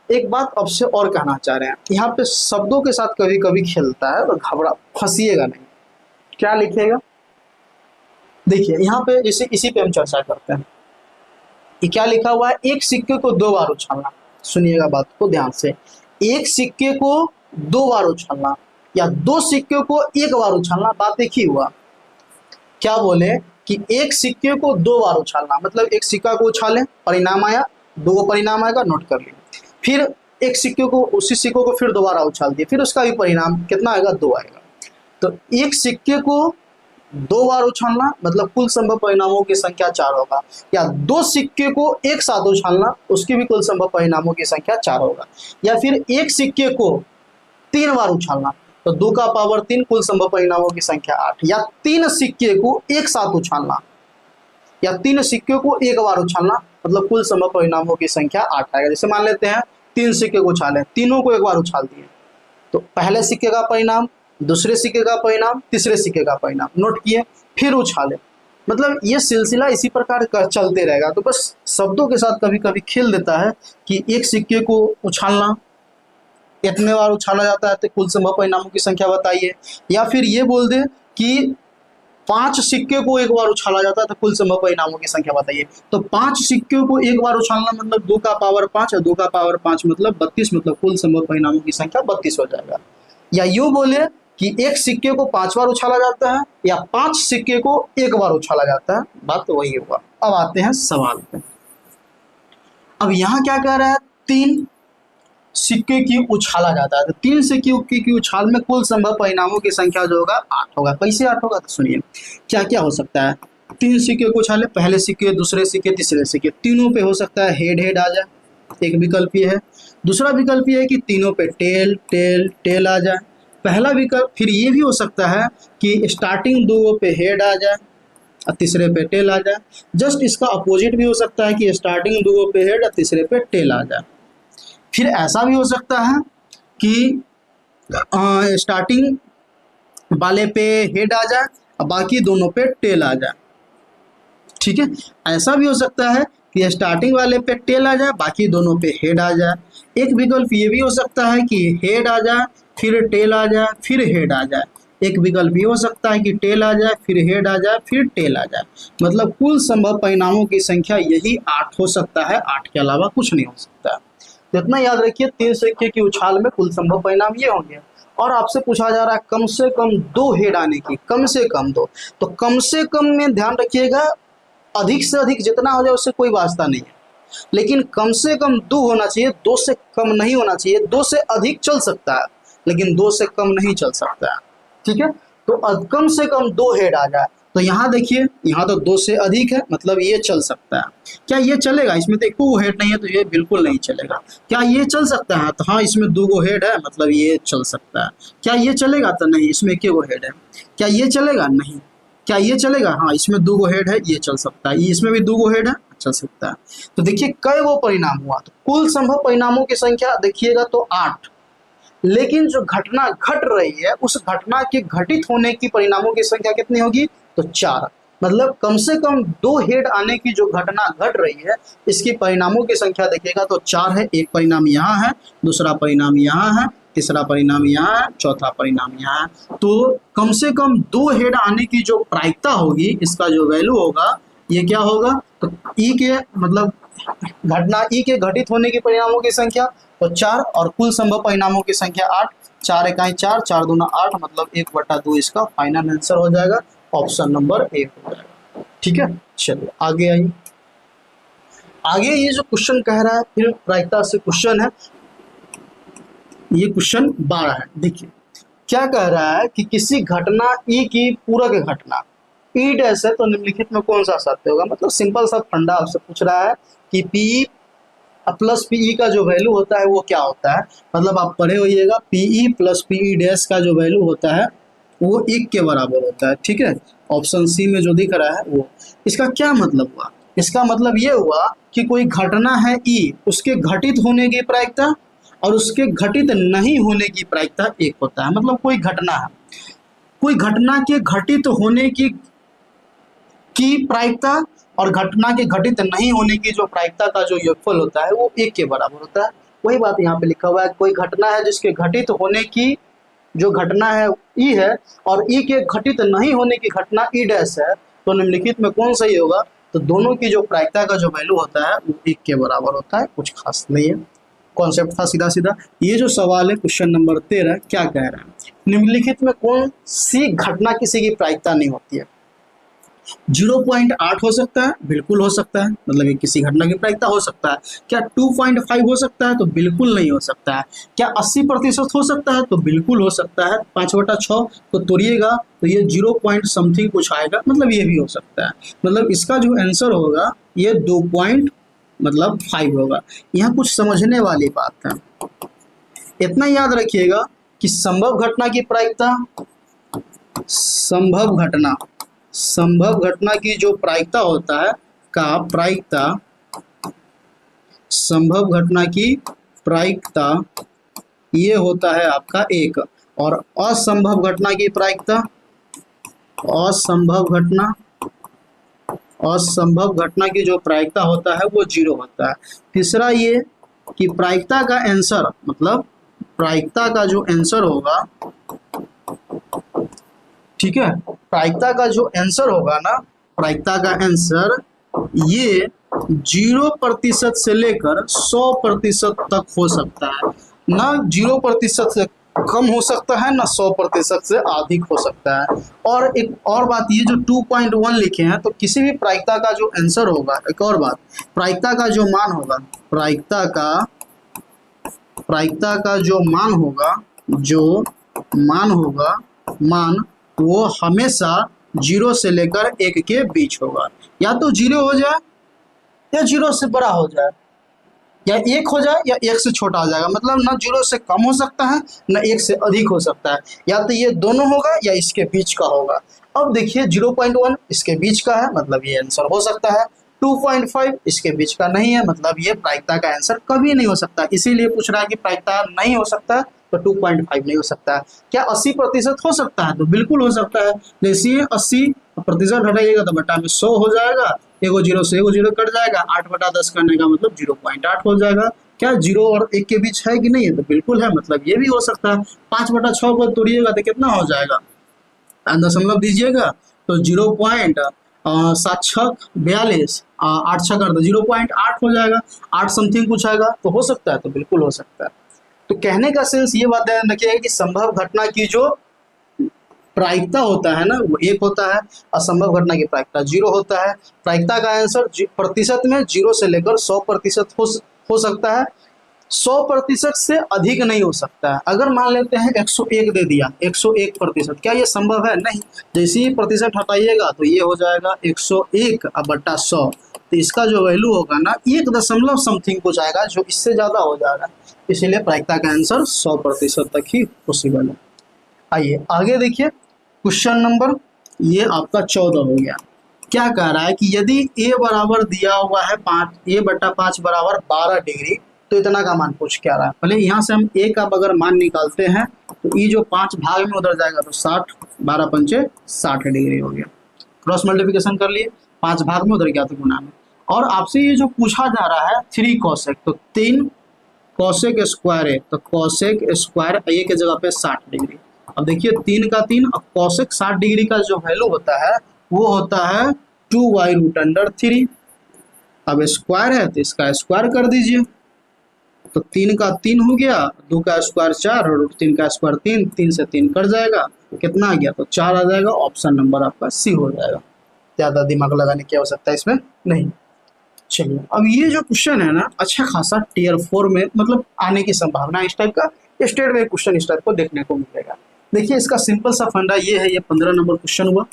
एक बात आपसे और कहना चाह रहे हैं, यहाँ पे शब्दों के साथ कभी कभी खेलता है, तो घबरा फंसिएगा नहीं। क्या लिखिएगा, देखिए यहाँ पे इसी पे हम चर्चा करते हैं। ये क्या लिखा हुआ है, 1 सिक्के को 2 बार उछालना। सुनिएगा बात को ध्यान से, 1 सिक्के को 2 बार उछालना या 2 सिक्के को 1 बार उछालना, बात एक ही हुआ। क्या बोले कि 1 सिक्के को 2 बार उछालना, मतलब 1 सिक्का को उछालें, परिणाम आया, 2 परिणाम आएगा, नोट कर लीजिए। फिर 1 सिक्के को, उसी सिक्के को फिर दोबारा उछाल दिए, फिर उसका भी परिणाम कितना आएगा, 2 आएगा। तो 1 सिक्के को 2 बार उछालना मतलब कुल संभव परिणामों की संख्या 4 होगा, या 2 सिक्के को एक साथ उछालना, उसकी भी कुल संभव परिणामों की संख्या 4 होगा। या फिर 1 सिक्के को 3 बार उछालना तो 2 का पावर 3, कुल संभव परिणामों की संख्या 8। या 3 सिक्के को एक साथ उछालना, या 3 सिक्के को 1 बार उछालना, मतलब कुल संभव परिणामों की संख्या 8 आएगा। जैसे मान लेते हैं 3 सिक्के को उछाले, तीनों को 1 बार उछाल दिए, तो पहले सिक्के का परिणाम, दूसरे सिक्के का परिणाम, तीसरे सिक्के का परिणाम, नोट किए, फिर उछाले। मतलब ये सिलसिला इसी प्रकार का चलते रहेगा। तो बस शब्दों के साथ कभी कभी खेल देता है कि 1 सिक्के को उछालना, इतने बार उछाला जाता है तो कुल संभव परिणामों की संख्या बताइए। या फिर ये बोल दे कि 5 सिक्के को 1 बार उछाला जाता है तो कुल संभव परिणामों की संख्या बताइए। तो 5 सिक्के को 1 बार उछालना मतलब 2 का पावर 5, और 2 का पावर 5 मतलब 32, मतलब कुल संभव परिणामों की संख्या 32 हो जाएगा। या यूँ बोले कि एक सिक्के को 5 बार उछाला जाता है या 5 सिक्के को 1 बार उछाला जाता है? बात तो वही हुआ। अब आते हैं सवाल पे। अब यहाँ क्या कह रहा है, 3 सिक्के की उछाला जाता है, तो 3 सिक्के की उछाल में कुल संभव परिणामों की संख्या जो होगा 8 होगा। कैसे 8 होगा, तो सुनिए क्या क्या हो सकता है। 3 सिक्के को उछाले, पहले सिक्के, दूसरे सिक्के, तीसरे सिक्के, तीनों पे हो सकता है हेड हेड आ जाए, एक विकल्प ये है। दूसरा विकल्प ये है कि तीनों पे टेल टेल टेल आ जाए, पहला विकल्प। फिर ये भी हो सकता है कि स्टार्टिंग 2 पे हेड आ जाए और तीसरे पे टेल आ जाए। जस्ट इसका अपोजिट भी हो सकता है कि स्टार्टिंग 2 पे हेड और तीसरे पे टेल आ जाए। फिर ऐसा भी हो सकता है कि स्टार्टिंग वाले पे हेड आ जाए और बाकी दोनों पे टेल आ जाए। ठीक है, ऐसा भी हो सकता है कि स्टार्टिंग वाले पे टेल आ जाए, बाकी दोनों पे हेड आ जाए। एक विकल्प ये भी हो सकता है कि हेड आ जाए, फिर टेल आ जाए, फिर हेड आ जाए। एक विकल्प ये हो सकता है कि टेल आ जाए, फिर हेड आ जाए, फिर टेल आ जाए। मतलब कुल संभव परिणामों की संख्या यही 8 हो सकता है, 8 के अलावा कुछ नहीं हो सकता है। तो इतना याद रखिए, 3 सिक्के की उछाल में कुल संभव परिणाम ये होंगे। और आपसे पूछा जा रहा है कम से कम 2 हेड आने की, कम से कम 2। तो कम से कम में ध्यान रखिएगा, अधिक से अधिक जितना हो जाए उससे कोई वास्ता नहीं है, लेकिन कम से कम 2 होना चाहिए, 2 से कम नहीं होना चाहिए। 2 से अधिक चल सकता है लेकिन 2 से कम नहीं चल सकता है। ठीक है, तो कम से कम 2 हेड आ जाए। तो यहाँ देखिए, यहाँ तो 2 से अधिक है, मतलब ये चल सकता है। क्या ये चलेगा? इसमें तो एक हेड नहीं है, तो ये बिल्कुल नहीं चलेगा। क्या ये चल सकता है? तो हाँ, इसमें 2 हेड है, मतलब ये चल सकता है। क्या ये चलेगा? तो नहीं, इसमें 1 हेड है। क्या ये चलेगा? नहीं। क्या ये चलेगा? हाँ, इसमें 2 हेड है, ये चल सकता है। इसमें भी 2 हेड है, चल सकता है। तो देखिए कई वो परिणाम हुआ, तो कुल संभव परिणामों की संख्या देखिएगा तो 8। लेकिन जो घटना घट रही है, उस घटना के घटित होने की परिणामों की संख्या कितनी होगी? तो 4। मतलब कम से कम 2 हेड आने की जो घटना घट रही है, इसकी परिणामों की संख्या देखिएगा तो 4 है। एक परिणाम यहाँ है, दूसरा परिणाम यहाँ है, तीसरा परिणाम यहाँ है, चौथा परिणाम यहाँ है। तो कम से कम 2 हेड आने की जो प्रायिकता होगी, इसका जो वैल्यू होगा, ये क्या होगा? तो ई के मतलब घटना ई के घटित होने की परिणामों की संख्या तो 4 और कुल संभव परिणामों की संख्या 8। 4 इकाई 4, 4 दूना 8, मतलब 1/2 इसका फाइनल आंसर हो जाएगा। ऑप्शन नंबर 1 हो जाएगा। ठीक है, चलिए आगे आइए। आगे ये जो क्वेश्चन कह रहा है, फिर प्रायिकता से क्वेश्चन है, ये क्वेश्चन 12 है। देखिए क्या कह रहा है कि किसी घटना ई की पूरक घटना ई डैश है, तो निम्नलिखित में कौन सा सत्य होगा? मतलब सिंपल सा फंडा आपसे पूछ रहा है कि पी प्लस पीई का जो वैल्यू होता है वो क्या होता है। मतलब आप पढ़े होइएगा, पीई प्लस पीई डैश का जो वैल्यू होता है वो 1 के बराबर होता है। ठीक है, ऑप्शन सी में जो दिख रहा है वो। इसका क्या मतलब हुआ? इसका मतलब ये हुआ कि कोई घटना है ई, उसके घटित होने की प्रायिकता और उसके घटित नहीं होने की प्रायिकता 1 होता है। मतलब कोई घटना है, कोई घटना के घटित होने की प्रायिकता और घटना के घटित नहीं होने की जो प्रायिकता का जो योगफल होता है वो 1 के बराबर होता है। वही बात यहाँ पे लिखा हुआ है, कोई घटना है जिसके घटित होने की जो घटना है ई है और ई के घटित नहीं होने की घटना ई डैश है, तो निम्नलिखित में कौन सही होगा? तो दोनों की जो प्रायिकता का जो वैल्यू होता है वो 1 के बराबर होता है। कुछ खास नहीं है, कॉन्सेप्ट था सीधा सीधा। ये जो सवाल है क्वेश्चन नंबर 13 क्या कह रहा है? निम्नलिखित में कौन सी घटना किसी की प्रायिकता नहीं होती है? 0.8 हो सकता है, बिल्कुल हो सकता है, मतलब ये किसी घटना की प्रायिकता हो सकता है। क्या 2.5 हो सकता है? तो बिल्कुल नहीं हो सकता है। क्या 80% हो सकता है? तो बिल्कुल हो सकता है। 5/6 तो तोड़िएगा तो ये 0 पॉइंट समथिंग कुछ आएगा, मतलब ये भी हो सकता है। मतलब इसका जो आंसर होगा ये 2.5 होगा। यहाँ कुछ समझने वाली बात है, इतना याद रखिएगा कि संभव घटना की प्रायिकता, संभव घटना की जो प्रायिकता होता है का प्रायिकता, संभव घटना की प्रायिकता ये होता है आपका 1, और असंभव घटना की प्रायिकता, असंभव घटना की जो प्रायिकता होता है वो 0 होता है। तीसरा ये कि प्रायिकता का आंसर, मतलब प्रायिकता का जो आंसर होगा, ठीक है, प्रायिकता का जो आंसर होगा ना, प्रायिकता का आंसर ये 0% से लेकर 100% तक हो सकता है। ना 0% से कम हो सकता है, ना 100% से अधिक हो सकता है। और एक और बात, ये जो 2.1 लिखे हैं, तो किसी भी प्रायिकता का जो आंसर होगा, एक और बात, प्रायिकता का जो मान होगा, प्रायिकता का जो मान होगा, वो हमेशा 0 से लेकर 1 के बीच होगा। या तो 0 हो जाए, या 0 से बड़ा हो जाए, या 1 हो जाए, या 1 से छोटा हो जाएगा। मतलब ना 0 से कम हो सकता है, ना 1 से अधिक हो सकता है। या तो ये दोनों होगा, या इसके बीच का होगा। अब देखिए 0.1 इसके बीच का है, मतलब ये आंसर हो सकता है। 2.5 इसके बीच का नहीं है, मतलब ये प्रायिकता का आंसर कभी नहीं हो सकता। इसीलिए पूछ रहा है कि प्रायिकता नहीं हो सकता, तो 2.5 नहीं हो सकता है। क्या 80% हो सकता है? तो बिल्कुल हो सकता है। जैसे 80% हटाइएगा तो बटा में 100 हो जाएगा, एगो 0 से एगो 0 कट जाएगा, 8/10 करने का मतलब 0.8 हो जाएगा। क्या 0 और 1 के बीच है कि नहीं है? तो बिल्कुल है, मतलब ये भी हो सकता है। 5/6 को तोड़िएगा तो कितना हो जाएगा, दशमलव दीजिएगा तो 0.7×6=42, 8×6 तो 0.8 हो जाएगा, 8 समथिंग कुछ आएगा, तो हो सकता है, तो बिल्कुल हो सकता है। तो कहने का सेंस ये बात ध्यान रखिएगा कि संभव घटना की जो प्रायिकता होता है ना, वो 1 होता है, असंभव घटना की प्रायिकता 0 होता है। प्रायिकता का आंसर प्रतिशत में 0 से लेकर 100% हो सकता है, 100% से अधिक नहीं हो सकता है। अगर मान लेते हैं 101 दे दिया, 101%, क्या ये संभव है? नहीं। जैसे ही प्रतिशत हटाइएगा तो ये हो जाएगा 101/100, तो इसका जो वैल्यू होगा ना 1 दशमलव समथिंग कुछ आएगा, जो इससे ज़्यादा हो जाएगा। इसीलिए प्रायिकता का आंसर 100% तक ही पॉसिबल है। आइए आगे देखिए, क्वेश्चन नंबर ये आपका 14 हो गया। क्या कह रहा है कि यदि a बराबर दिया हुआ है 5 बराबर 12 डिग्री, तो इतना का मान पूछ क्या रहा है। पहले यहाँ से हम a का अगर मान निकालते हैं तो ये जो 5 भाग में उधर जाएगा तो 60, 12×5 60 डिग्री हो गया। क्रॉस मल्टीप्लिकेशन कर लिए, 5 भाग में उधर गया तो गुना में। और आपसे ये जो पूछा जा रहा है 3 कॉसेक, तो 3 कॉसेक स्क्वायर है, तो कॉसेक स्क्वायर a के जगह पे 60 डिग्री। अब देखिए 3 का 3, अब कॉसेक 60 डिग्री का जो वैल्यू होता है वो होता है 2y√3। अब स्क्वायर है तो इसका स्क्वायर कर दीजिए, तो 3 का 3 हो गया, 2 का स्क्वायर 4 और √3 का स्क्वायर 3, 3 से 3 कट जाएगा, कितना आ गया, तो 4 आ जाएगा। ऑप्शन नंबर आपका सी हो जाएगा। ज़्यादा दिमाग लगाने की आवश्यकता इसमें नहीं। चलिए, अब ये जो क्वेश्चन है ना, अच्छा खासा टियर 4 में मतलब आने की संभावना इस टाइप का, स्टेट में क्वेश्चन इस टाइप को देखने को मिलेगा। देखिए इसका सिंपल सा फंडा ये है, ये 15 नंबर क्वेश्चन हुआ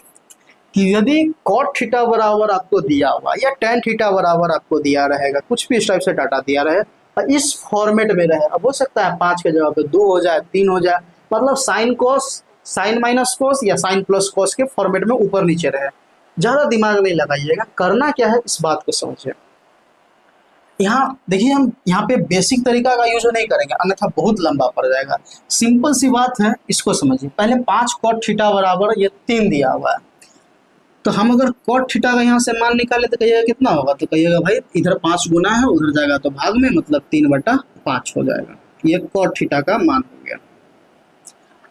कि यदि cot थीटा बराबर आपको दिया हुआ या tan थीटा बराबर आपको दिया रहेगा, कुछ भी इस टाइप से डाटा दिया रहे और इस फॉर्मेट में रहे, अब हो सकता है 5 के जगह पे 2 हो जाए, 3 हो जाए, मतलब sine cos, sine minus cos या साइन प्लस कोस के फॉर्मेट में ऊपर नीचे रहे। ज़्यादा दिमाग नहीं लगाइएगा, करना क्या है इस बात को समझिए। यहाँ देखिए हम यहाँ पे बेसिक तरीका का यूज नहीं करेंगे, अन्यथा बहुत लंबा पड़ जाएगा। सिंपल सी बात है, इसको समझिए। पहले 5 cot थीटा बराबर ये 3 दिया हुआ है, तो हम अगर cot थीटा का यहाँ से मान निकाले तो कहिएगा कितना होगा, तो कहिएगा भाई इधर 5 गुना है, उधर जाएगा तो भाग में, मतलब 3/5 हो जाएगा। ये cot थीटा का मान हो गया।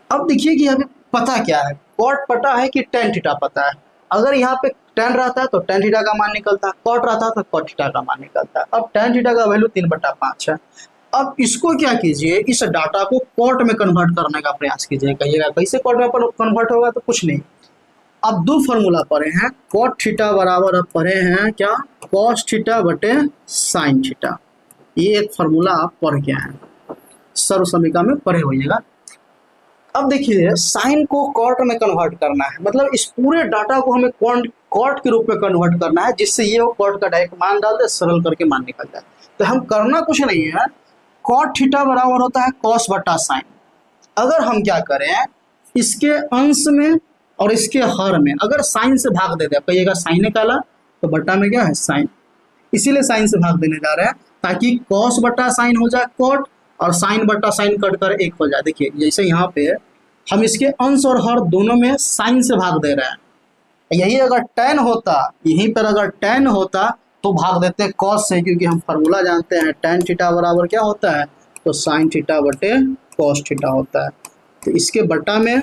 अब देखिए कि अभी पता क्या है, cot पता है कि tan थीटा पता है। अगर यहाँ पे tan रहता है तो tan थीटा का मान निकलता है, cot रहता है तो cot थीटा का मान निकलता है। अब tan थीटा का वैल्यू 3/5 है। अब इसको क्या कीजिए, इस डाटा को cot में कन्वर्ट करने का प्रयास कीजिए। कहिएगा कैसे cot में कन्वर्ट होगा, तो कुछ नहीं, अब 2 फार्मूला पढ़े हैं। cot थीटा बराबर अब पढ़े हैं क्या, cos थीटा बटे sin थीटा। ये एक फार्मूला आप पढ़ के आए हैं, सर्व समीकरण में पढ़े होइएगा। अब देखिए साइन को कॉट में कन्वर्ट करना है, मतलब इस पूरे डाटा को हमें कॉट के रूप में कन्वर्ट करना है, जिससे ये कॉट का डायरेक्ट मान डाल दे, सरल करके मान निकल जाए। तो हम करना कुछ नहीं है, कॉट थीटा बराबर होता है कॉस बटा साइन। अगर हम क्या करें, इसके अंश में और इसके हर में अगर साइन से भाग दे दे, कहिएगा साइन निकाला तो बटा में क्या है साइन, इसीलिए साइन से भाग देने जा रहे हैं, ताकि कॉस बटा साइन हो जाए कॉट, और साइन बटा साइन कट कर 1 हो जाए। देखिए जैसे यहाँ पे हम इसके अंश और हर दोनों में साइन से भाग दे रहे हैं, यही अगर tan होता, यहीं पर अगर tan होता तो भाग देते कॉस से, क्योंकि हम फार्मूला जानते हैं tan थीटा बराबर क्या होता है, तो साइन थीटा बटे कॉस थीटा होता है। तो इसके बटा में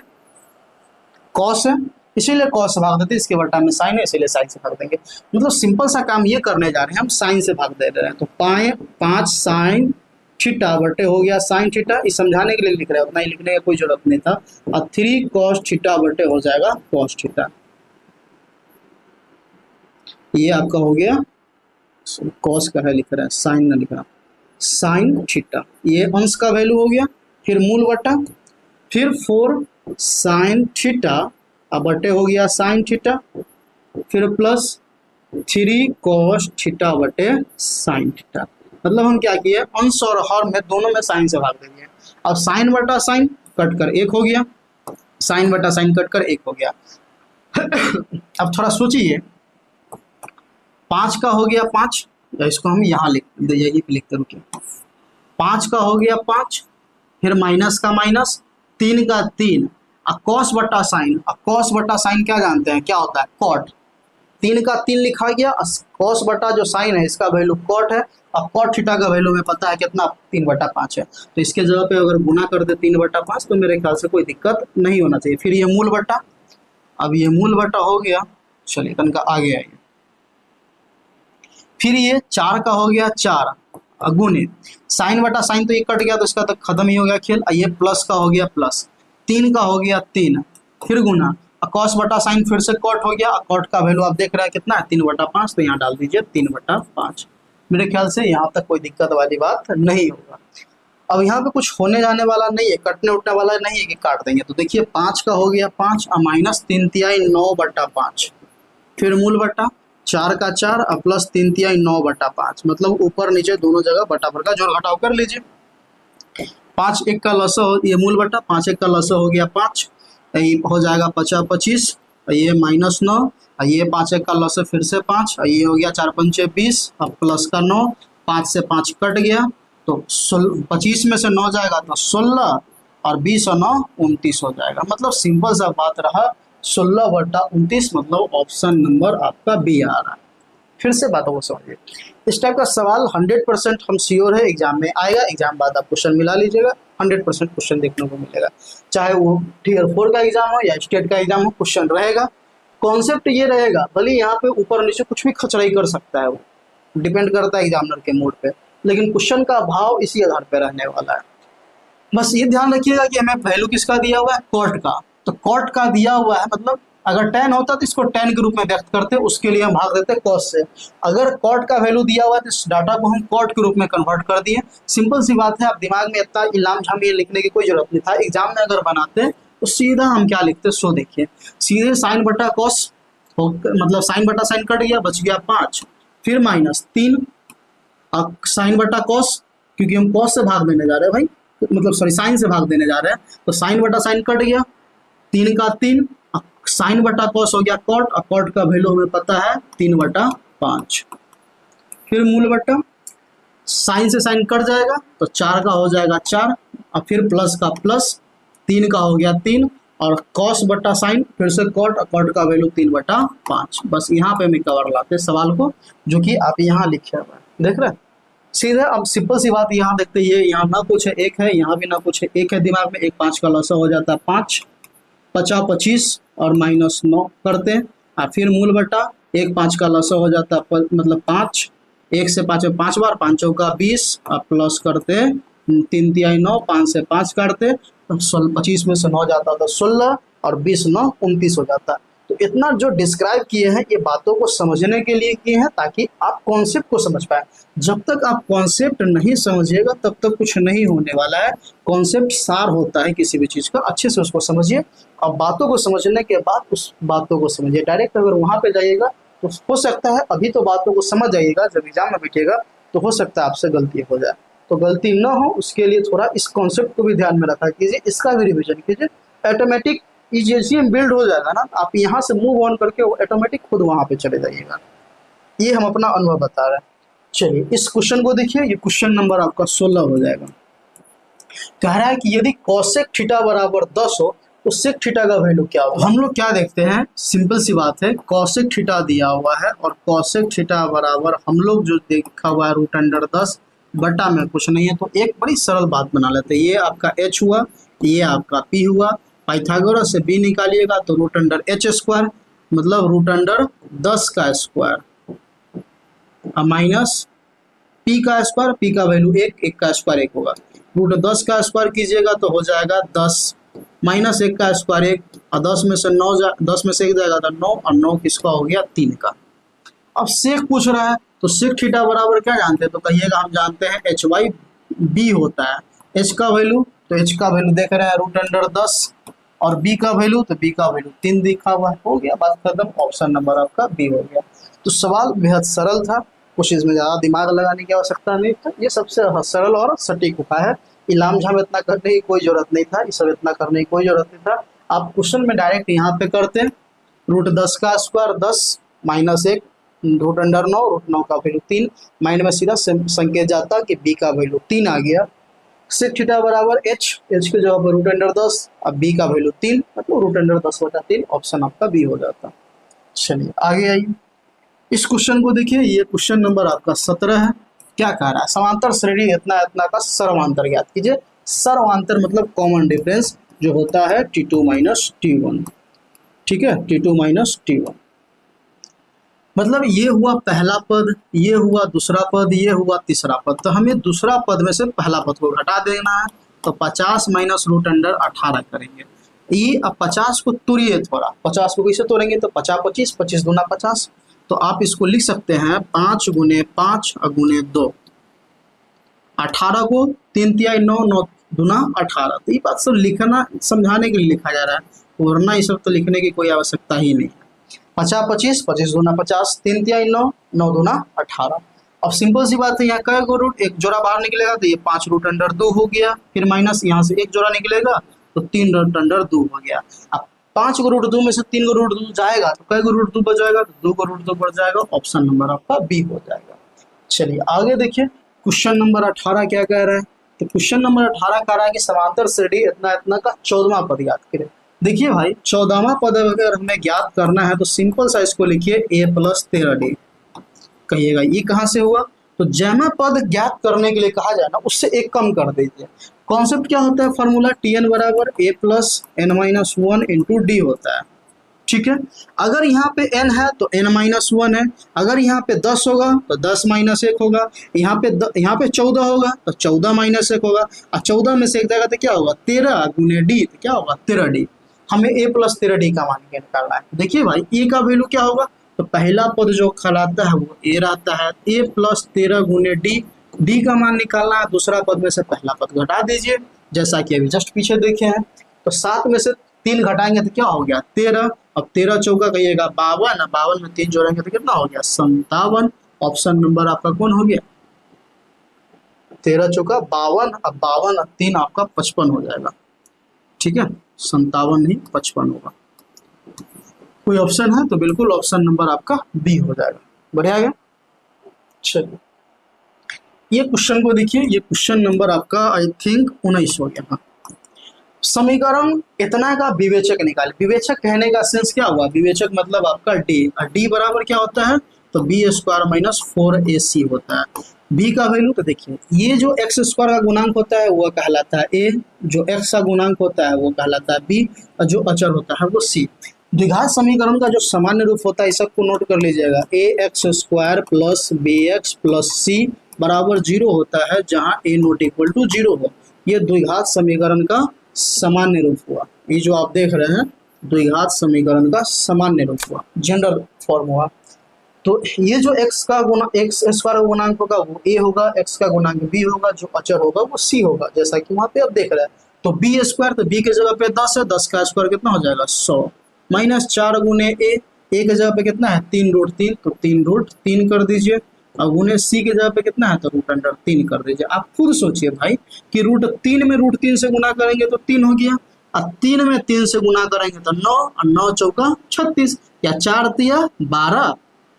कॉस है, इसीलिए कॉस से भाग देते, इसके बटा में साइन है, इसीलिए साइन से भाग देंगे। मतलब सिंपल सा काम ये करने जा रहे हैं, हम साइन से भाग दे रहे हैं। तो 5 साइन थीटा बटे हो गया साइन थीटा, इस समझाने के लिए लिख रहे हैं, उतना ही लिखने की कोई जरूरत नहीं था। और 3 cos थीटा बटे हो जाएगा cos थीटा। ये आपका हो गया, cos का है लिख रहा है, साइन ना लिख रहा, साइन थीटा, ये अंश का वैल्यू हो गया। फिर मूल बटा, फिर 4 साइन थीटा अब बटे हो गया साइन थीटा, फिर प्लस 3 cos थीटा बटे साइन थीटा। मतलब हम क्या किए, अंश और हर में दोनों में साइन से भाग देंगे। अब साइन बटा साइन कट कर 1 हो गया, साइन बटा साइन कट कर 1 हो गया। अब थोड़ा सोचिए, 5 का हो गया 5, इसको हम यहाँ यही पे लिखते रुकिए, 5 का हो गया 5, फिर माइनस का माइनस, 3 का 3, कॉस बटा साइन। कॉस बटा साइन क्या जानते हैं, क्या होता है, कॉट। 3 का 3 लिखा गया, कॉस बटा जो साइन है इसका वैल्यू कॉट है, और कॉट थीटा का वैल्यू में पता है कितना, 3/5 है। तो इसके जगह पे अगर गुना कर दे 3/5 तो मेरे ख्याल से कोई दिक्कत नहीं होना चाहिए। फिर ये मूल बटा, अब ये मूल बटा हो गया, चलिए तनका आगे आइए। फिर ये 4 का हो गया 4 गुने साइन बटा साइन, तो ये कट गया तो इसका तो खत्म ही हो गया खेल। ये प्लस का हो गया प्लस, 3 का हो गया 3, फिर गुना कॉस बटा साइन, फिर से कॉट हो गया। कॉट का वैल्यू आप देख रहे हैं कितना है, 3/5, तो यहाँ डाल दीजिए 3/5। मेरे ख्याल से यहाँ तक कोई दिक्कत वाली बात नहीं होगा। अब यहाँ पे कुछ होने जाने वाला नहीं है, कटने उठने वाला नहीं है कि काट देंगे। तो देखिए 5 का हो गया 5 और माइनस 3/3 9/5, फिर मूल बटा 4 का 4 और प्लस 3/3 9/5, मतलब ऊपर नीचे दोनों जगह बटाबर का जोड़ घटाव कर लीजिए। 5 1 का लसा, ये मूल बटा 5 1 का लसा हो गया 5, ये हो जाएगा 50 25, ये -9, ये 5 1 का लसा फिर से 5, ये हो गया 4 5 20, अब प्लस का 9, 5 से 5 कट गया तो 25 में से 9 जाएगा तो 16, और 20 और 9 29 हो जाएगा। मतलब सिंपल सा बात रहा, 16/29, मतलब ऑप्शन नंबर आपका बी आ रहा है। फिर से बातों को समझिए, इस टाइप का सवाल 100% हम श्योर है एग्जाम में आएगा। एग्जाम बाद आप क्वेश्चन मिला लीजिएगा, 100% क्वेश्चन देखने को मिलेगा, चाहे वो टियर 4 का एग्जाम हो या स्टेट का एग्जाम हो, क्वेश्चन रहेगा। कॉन्सेप्ट ये रहेगा, भले यहाँ पे ऊपर नीचे कुछ भी खचड़ाई कर सकता है, वो डिपेंड करता है एग्जामिनर के मूड पे, लेकिन क्वेश्चन का भाव इसी आधार पर रहने वाला है। बस ये ध्यान रखिएगा कि हमें वैल्यू किसका दिया हुआ है, कॉट का। तो कॉट का दिया हुआ है, मतलब अगर tan होता तो इसको tan के रूप में व्यक्त करते, उसके लिए हम भाग देते cos से। अगर कॉट का वैल्यू दिया हुआ है तो इस डाटा को हम कॉट के रूप में कन्वर्ट कर दिए। सिंपल सी बात है, आप दिमाग में इतना इलाम झाम ये लिखने की कोई जरूरत नहीं था। एग्जाम में अगर बनाते तो सीधा हम क्या लिखते, सो देखिए सीधे साइन बटा कॉस, मतलब साइन बटा साइन कट गया, बच गया 5, फिर -3 साइन बटा कॉस, क्योंकि हम कॉस से भाग देने जा रहे हैं भाई, मतलब सॉरी साइन से भाग देने जा रहे हैं, तो साइन बटा साइन कट गया, 3 का 3, साइन बटा कॉस हो गया कॉट, और कॉट का वैल्यू हमें पता है 3/5। फिर मूल बटा, साइन से साइन कट जाएगा तो 4 का हो जाएगा 4, और फिर प्लस का प्लस, 3 का हो गया 3, और कॉस बटा साइन फिर से कॉट, और कॉट का वैल्यू 3/5। बस यहाँ पे मैं कवर लाते सवाल को, जो कि आप यहाँ लिखे हुआ है, देख रहे हैं सीधे। अब सिंपल सी बात यहाँ देखते हैं, यहाँ ना कुछ है 1 है, यहाँ भी ना कुछ है 1 है, दिमाग में 1 5 का लसा हो जाता है 5, 50 25 और -9 करते हैं, और फिर मूल बटा 1 5 का लसा हो जाता है मतलब 5, 1 से 5 में 5 बार, 5 चौका 20, और प्लस करते 3 तिहाई 9, 5 से 5 काटते, 25 में से 9 जाता तो 16, और 20 9 29 हो जाता। तो इतना जो डिस्क्राइब किए हैं ये बातों को समझने के लिए किए हैं, ताकि आप कॉन्सेप्ट को समझ पाए। जब तक आप कॉन्सेप्ट नहीं समझिएगा तब तक कुछ नहीं होने वाला है। कॉन्सेप्ट सार होता है किसी भी चीज़ का, अच्छे से उसको समझिए, और बातों को समझने के बाद उस बातों को समझिए। डायरेक्ट अगर वहाँ पे जाइएगा तो हो सकता है, अभी तो बातों को समझ जाइएगा, जब एग्जाम में बैठिएगा तो हो सकता है आपसे गलती हो जाए। तो गलती ना हो उसके लिए थोड़ा इस कॉन्सेप्ट को भी ध्यान में रखा कीजिए, इसका भी रिविजन कीजिए। ऑटोमेटिक जैसे बिल्ड हो जाएगा ना, आप यहाँ से मूव ऑन करके ऑटोमेटिक खुद वहाँ पे चले जाइएगा। ये हम अपना अनुभव बता रहे हैं। चलिए इस क्वेश्चन को देखिए, ये क्वेश्चन नंबर आपका 16 हो जाएगा। कह रहा है कि यदि कोसेक थीटा बराबर 10 हो तो सेक थीटा का वैल्यू क्या होगा। हम लोग क्या देखते हैं, सिंपल सी बात है, कोसेक थीटा दिया हुआ है और कोसेक थीटा बराबर हम लोग जो देखा हुआ है √10 बटा में कुछ नहीं है। तो एक बड़ी सरल बात बना लेते हैं, ये आपका h हुआ, ये आपका p हुआ, पाइथागोरस से b निकालिएगा तो √h², मतलब √10 का स्क्वायर माइनस p पी का स्क्वायर, पी का वैल्यू 1, 1 का स्क्वायर 1 होगा। रूट 10 का स्क्वायर कीजिएगा तो हो जाएगा 10 माइनस 1 का स्क्वायर 1, और 10 में से 10 में से 1 जाएगा तो 9, और 9 किसका हो गया 3 का। अब सेक पूछ रहा है तो सेक थीटा बराबर क्या जानते हैं, तो कहिएगा हम जानते हैं एच वाई बी होता है। एच का वैल्यू, तो एच का वैल्यू देख रहे हैं रूट अंडर 10, और बी का वैल्यू, तो बी का वैल्यू 3 दिखा हुआ है। हो गया बात खत्म, ऑप्शन नंबर आपका बी हो गया। तो सवाल बेहद सरल था, कुछ इसमें ज़्यादा दिमाग लगाने की आवश्यकता नहीं था, ये सबसे सरल और सटीक उपाय है। इलाम झाम इतना करने की कोई जरूरत नहीं था, ये सब इतना करने की कोई जरूरत नहीं था। आप क्वेश्चन में डायरेक्ट यहाँ पे करते हैं, रूट 10 का square 10 minus 1 root under 9, root 9 का वैल्यू 3, माइंड में सीधा संकेत जाता कि बी का वैल्यू 3 आ गया। सेक थीटा बराबर एच, एच के जगह पर रूट अंडर 10, अब बी का वैल्यू 3, मतलब रूट अंडर 10/3, ऑप्शन आपका बी हो जाता। चलिए आगे आइए, इस क्वेश्चन को देखिए, ये क्वेश्चन नंबर आपका 17 है। क्या कह रहा है, समांतर श्रेणी इतना इतना का सर्वांतर ज्ञात कीजिए। सर्वांतर मतलब कॉमन डिफरेंस जो होता है T2 माइनस T1, ठीक है, T2 माइनस T1, मतलब ये हुआ पहला पद, ये हुआ दूसरा पद, ये हुआ तीसरा पद, तो हमें दूसरा पद में से पहला पद को घटा देना है, तो 50 माइनस रूट अंडर 18 करेंगे। ये अब 50 को तोड़िए थोड़ा, 50 को कैसे तोड़ेंगे, तो 50 25, 25 दूना 50, तो आप इसको लिख सकते हैं 5 गुने 5 गुने 2, 18 को 3 तिहाई 9, 9 दूना 18, तो ये बात सब लिखना समझाने के लिए लिखा जा रहा है, वरना ये सब तो लिखने की कोई आवश्यकता ही नहीं है। 50 25, 25 दूना 50, 3 तिहाई 9, 9 दूना 18। अब सिंपल सी बात है, यहाँ कई को रूट, एक जोड़ा बाहर निकलेगा तो ये 5 रूट अंडर 2 हो गया, फिर माइनस यहाँ से एक जोड़ा निकलेगा तो 3 रूट अंडर 2 हो गया। अब 5 को रूट 2 में से 3 को रूट 2 जाएगा तो कई को रूट 2 बच जाएगा, तो 2 को रूट 2 बढ़ जाएगा, ऑप्शन नंबर आपका बी हो जाएगा। चलिए आगे देखिए, क्वेश्चन नंबर 18 क्या कह रहा है, तो क्वेश्चन नंबर 18 कह रहा है कि समांतर श्रेणी इतना इतना का 14वां पद ज्ञात करें। देखिए भाई, 14वां पद अगर हमें ज्ञात करना है तो सिंपल सा इसको लिखिए a प्लस 13d। कहिएगा ये कहाँ से हुआ, तो जैमा पद ज्ञात करने के लिए कहा जाए ना, उससे एक कम कर दीजिए। कॉन्सेप्ट क्या होता है, फॉर्मूला Tn बराबर a plus n minus 1 into D होता है, ठीक है। अगर यहाँ पे n है तो n माइनस 1 है, अगर यहाँ पे 10 होगा तो 10 माइनस 1 होगा, यहाँ पे 14 होगा तो 14 माइनस 1 होगा, और 14 में से एक जाएगा तो क्या होगा 13 गुने डी, तो क्या होगा 13d। हमें a प्लस 13d का मान निकालना है। देखिए भाई, a का वैल्यू क्या होगा, तो पहला पद जो कहलाता है वो a रहता है, a प्लस 13 गुने d का मान निकालना है। दूसरा पद में से पहला पद घटा दीजिए, जैसा कि अभी जस्ट पीछे देखे हैं, तो 7 में से 3 घटाएंगे तो क्या हो गया 13, अब 13 चौका कहिएगा 52, 52 में 3 जोड़ेंगे तो कितना हो गया 57, ऑप्शन नंबर आपका कौन हो गया 13 चौका 52, अब 52 और 3 आपका 55 हो जाएगा, ठीक है, 57 नहीं 55 होगा। कोई ऑप्शन है तो बिल्कुल ऑप्शन नंबर आपका बी हो जाएगा। बढ़िया गया। चलिए ये क्वेश्चन को देखिए, ये क्वेश्चन नंबर आपका आई थिंक 19 हो गया। समीकरण इतना का विवेचक निकाले। विवेचक कहने का सेंस क्या हुआ, विवेचक मतलब आपका डी, और डी बराबर क्या होता है, तो बी स्क्वायर माइनस 4ac होता है। बी का वैल्यू तो देखिए, ये जो एक्स स्क्वायर का गुणांक होता है वो कहलाता है ए, जो एक्स का गुणांक होता है वो कहलाता है बी, और जो अचर होता है वो सी। द्विघात समीकरण का जो सामान्य रूप होता है इस सबको नोट कर लीजिएगा, a x square plus b x plus c बराबर 0 होता है, जहाँ ए नॉट इक्वल टू 0 हो। ये द्विघात समीकरण का सामान्य रूप हुआ। ये जो आप देख रहे हैं द्विघात समीकरण का सामान्य रूप हुआ, जनरल फॉर्म हुआ। तो ये जो x का गुना एक्स स्क्वायर का गुणांक होगा वो a होगा, x का गुणांक b होगा, जो अचर होगा वो c होगा, जैसा कि वहाँ पे आप देख रहे हैं। तो b स्क्वायर, तो b के जगह पे 10 है, 10 का स्क्वायर कितना हो जाएगा 100, माइनस 4 गुने a के जगह पे कितना है 3 रूट 3, तो 3 रूट 3 कर दीजिए, और गुने c के जगह पे कितना है तो रूट अंडर 3 कर दीजिए। आप खुद सोचिए भाई कि रूट 3 में रूट 3 से गुना करेंगे तो 3 हो गया, और 3 में 3 से गुना करेंगे तो 9, और 9 चौका 36, या 4 तिया 12,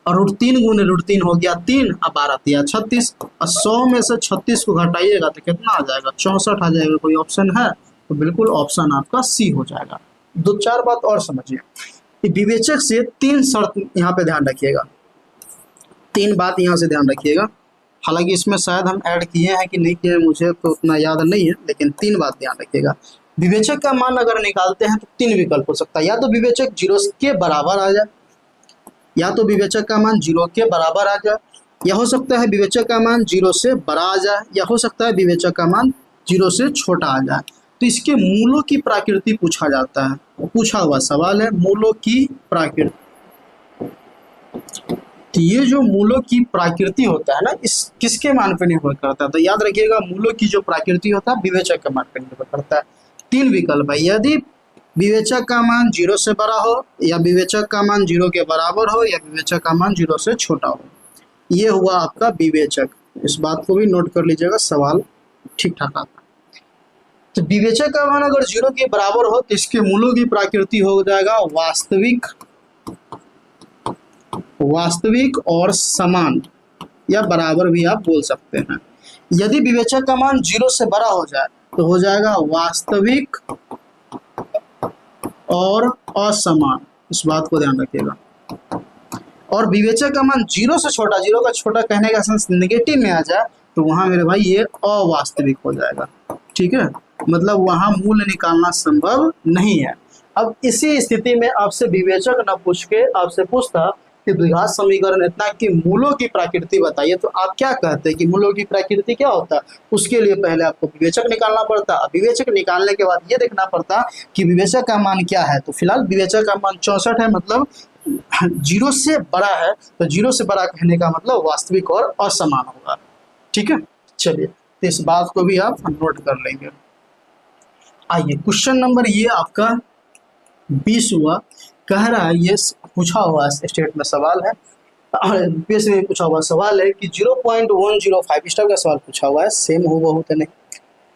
और रूट 3 गुने रूट 3 हो गया 3, और 12 तिया 36, और 100 में से 36 को घटाइएगा तो कितना आ जाएगा 64 आ जाएगा। कोई ऑप्शन है तो बिल्कुल ऑप्शन आपका सी हो जाएगा। 2-4 बात और समझिए, विवेचक से 3 शर्त यहाँ पे ध्यान रखिएगा, 3 बात यहाँ से ध्यान रखिएगा। हालांकि इसमें शायद हम ऐड किए हैं कि नहीं किए मुझे तो उतना याद नहीं है, लेकिन 3 बात ध्यान रखिएगा। विवेचक का मान अगर निकालते हैं तो 3 विकल्प हो सकता है, या तो विवेचक 0 के बराबर आ जाए, या तो विवेचक का मान 0 के बराबर आ जाए, या हो सकता है विवेचक का मान 0 से बड़ा आ जाए, या हो सकता है विवेचक का मान 0 से छोटा आ जाए। तो इसके मूलों की प्रकृति पूछा जाता है, पूछा हुआ सवाल है मूलों की प्रकृति। तो ये जो मूलों की प्रकृति होता है ना, इस किसके मान पर निर्भर करता है? तो याद रखिएगा मूलों की जो प्रकृति होता है विवेचक के मान पर निर्भर करता है। 3 विकल्प है, यदि विवेचक का मान 0 से बड़ा हो, या विवेचक का मान 0 के बराबर हो, या विवेचक का मान 0 से छोटा हो। ये हुआ आपका विवेचक। इस बात को भी नोट कर लीजिएगा, सवाल ठीक ठाक आता है। तो विवेचक का मान अगर 0 के बराबर हो तो इसके मूलों की प्रकृति हो जाएगा वास्तविक, वास्तविक और समान, या बराबर भी आप बोल सकते हैं। यदि विवेचक का मान 0 से बड़ा हो जाए तो हो जाएगा वास्तविक और असमान। इस बात को ध्यान रखिएगा। और विवेचक का मान 0 से छोटा, 0 का छोटा कहने का सेंस नेगेटिव में आ जाए तो वहां मेरे भाई ये अवास्तविक हो जाएगा। ठीक है, मतलब वहां मूल्य निकालना संभव नहीं है। अब इसी स्थिति में आपसे विवेचक न पूछ के आपसे पूछता कि द्विघात समीकरण इतना कि मूलों की प्रकृति बताइए, तो आप क्या कहते हैं कि मूलों की प्रकृति क्या होता है? उसके लिए पहले आपको विवेचक निकालना पड़ता। विवेचक निकालने के बाद ये देखना पड़ता कि विवेचक का मान क्या है। तो फिलहाल विवेचक का मान 64 है, मतलब 0 से बड़ा है। तो 0 से बड़ा कहने का मतलब वास्तविक और असमान होगा। ठीक है, चलिए तो इस बात को भी आप नोट कर लेंगे। आइए क्वेश्चन नंबर ये आपका 20 हुआ। कह रहा है, ये पूछा हुआ स्टेट में सवाल है, यूपीएससी में पूछा हुआ सवाल है कि 0.105 स्टार का सवाल पूछा हुआ है, सेम हो बहुत नहीं।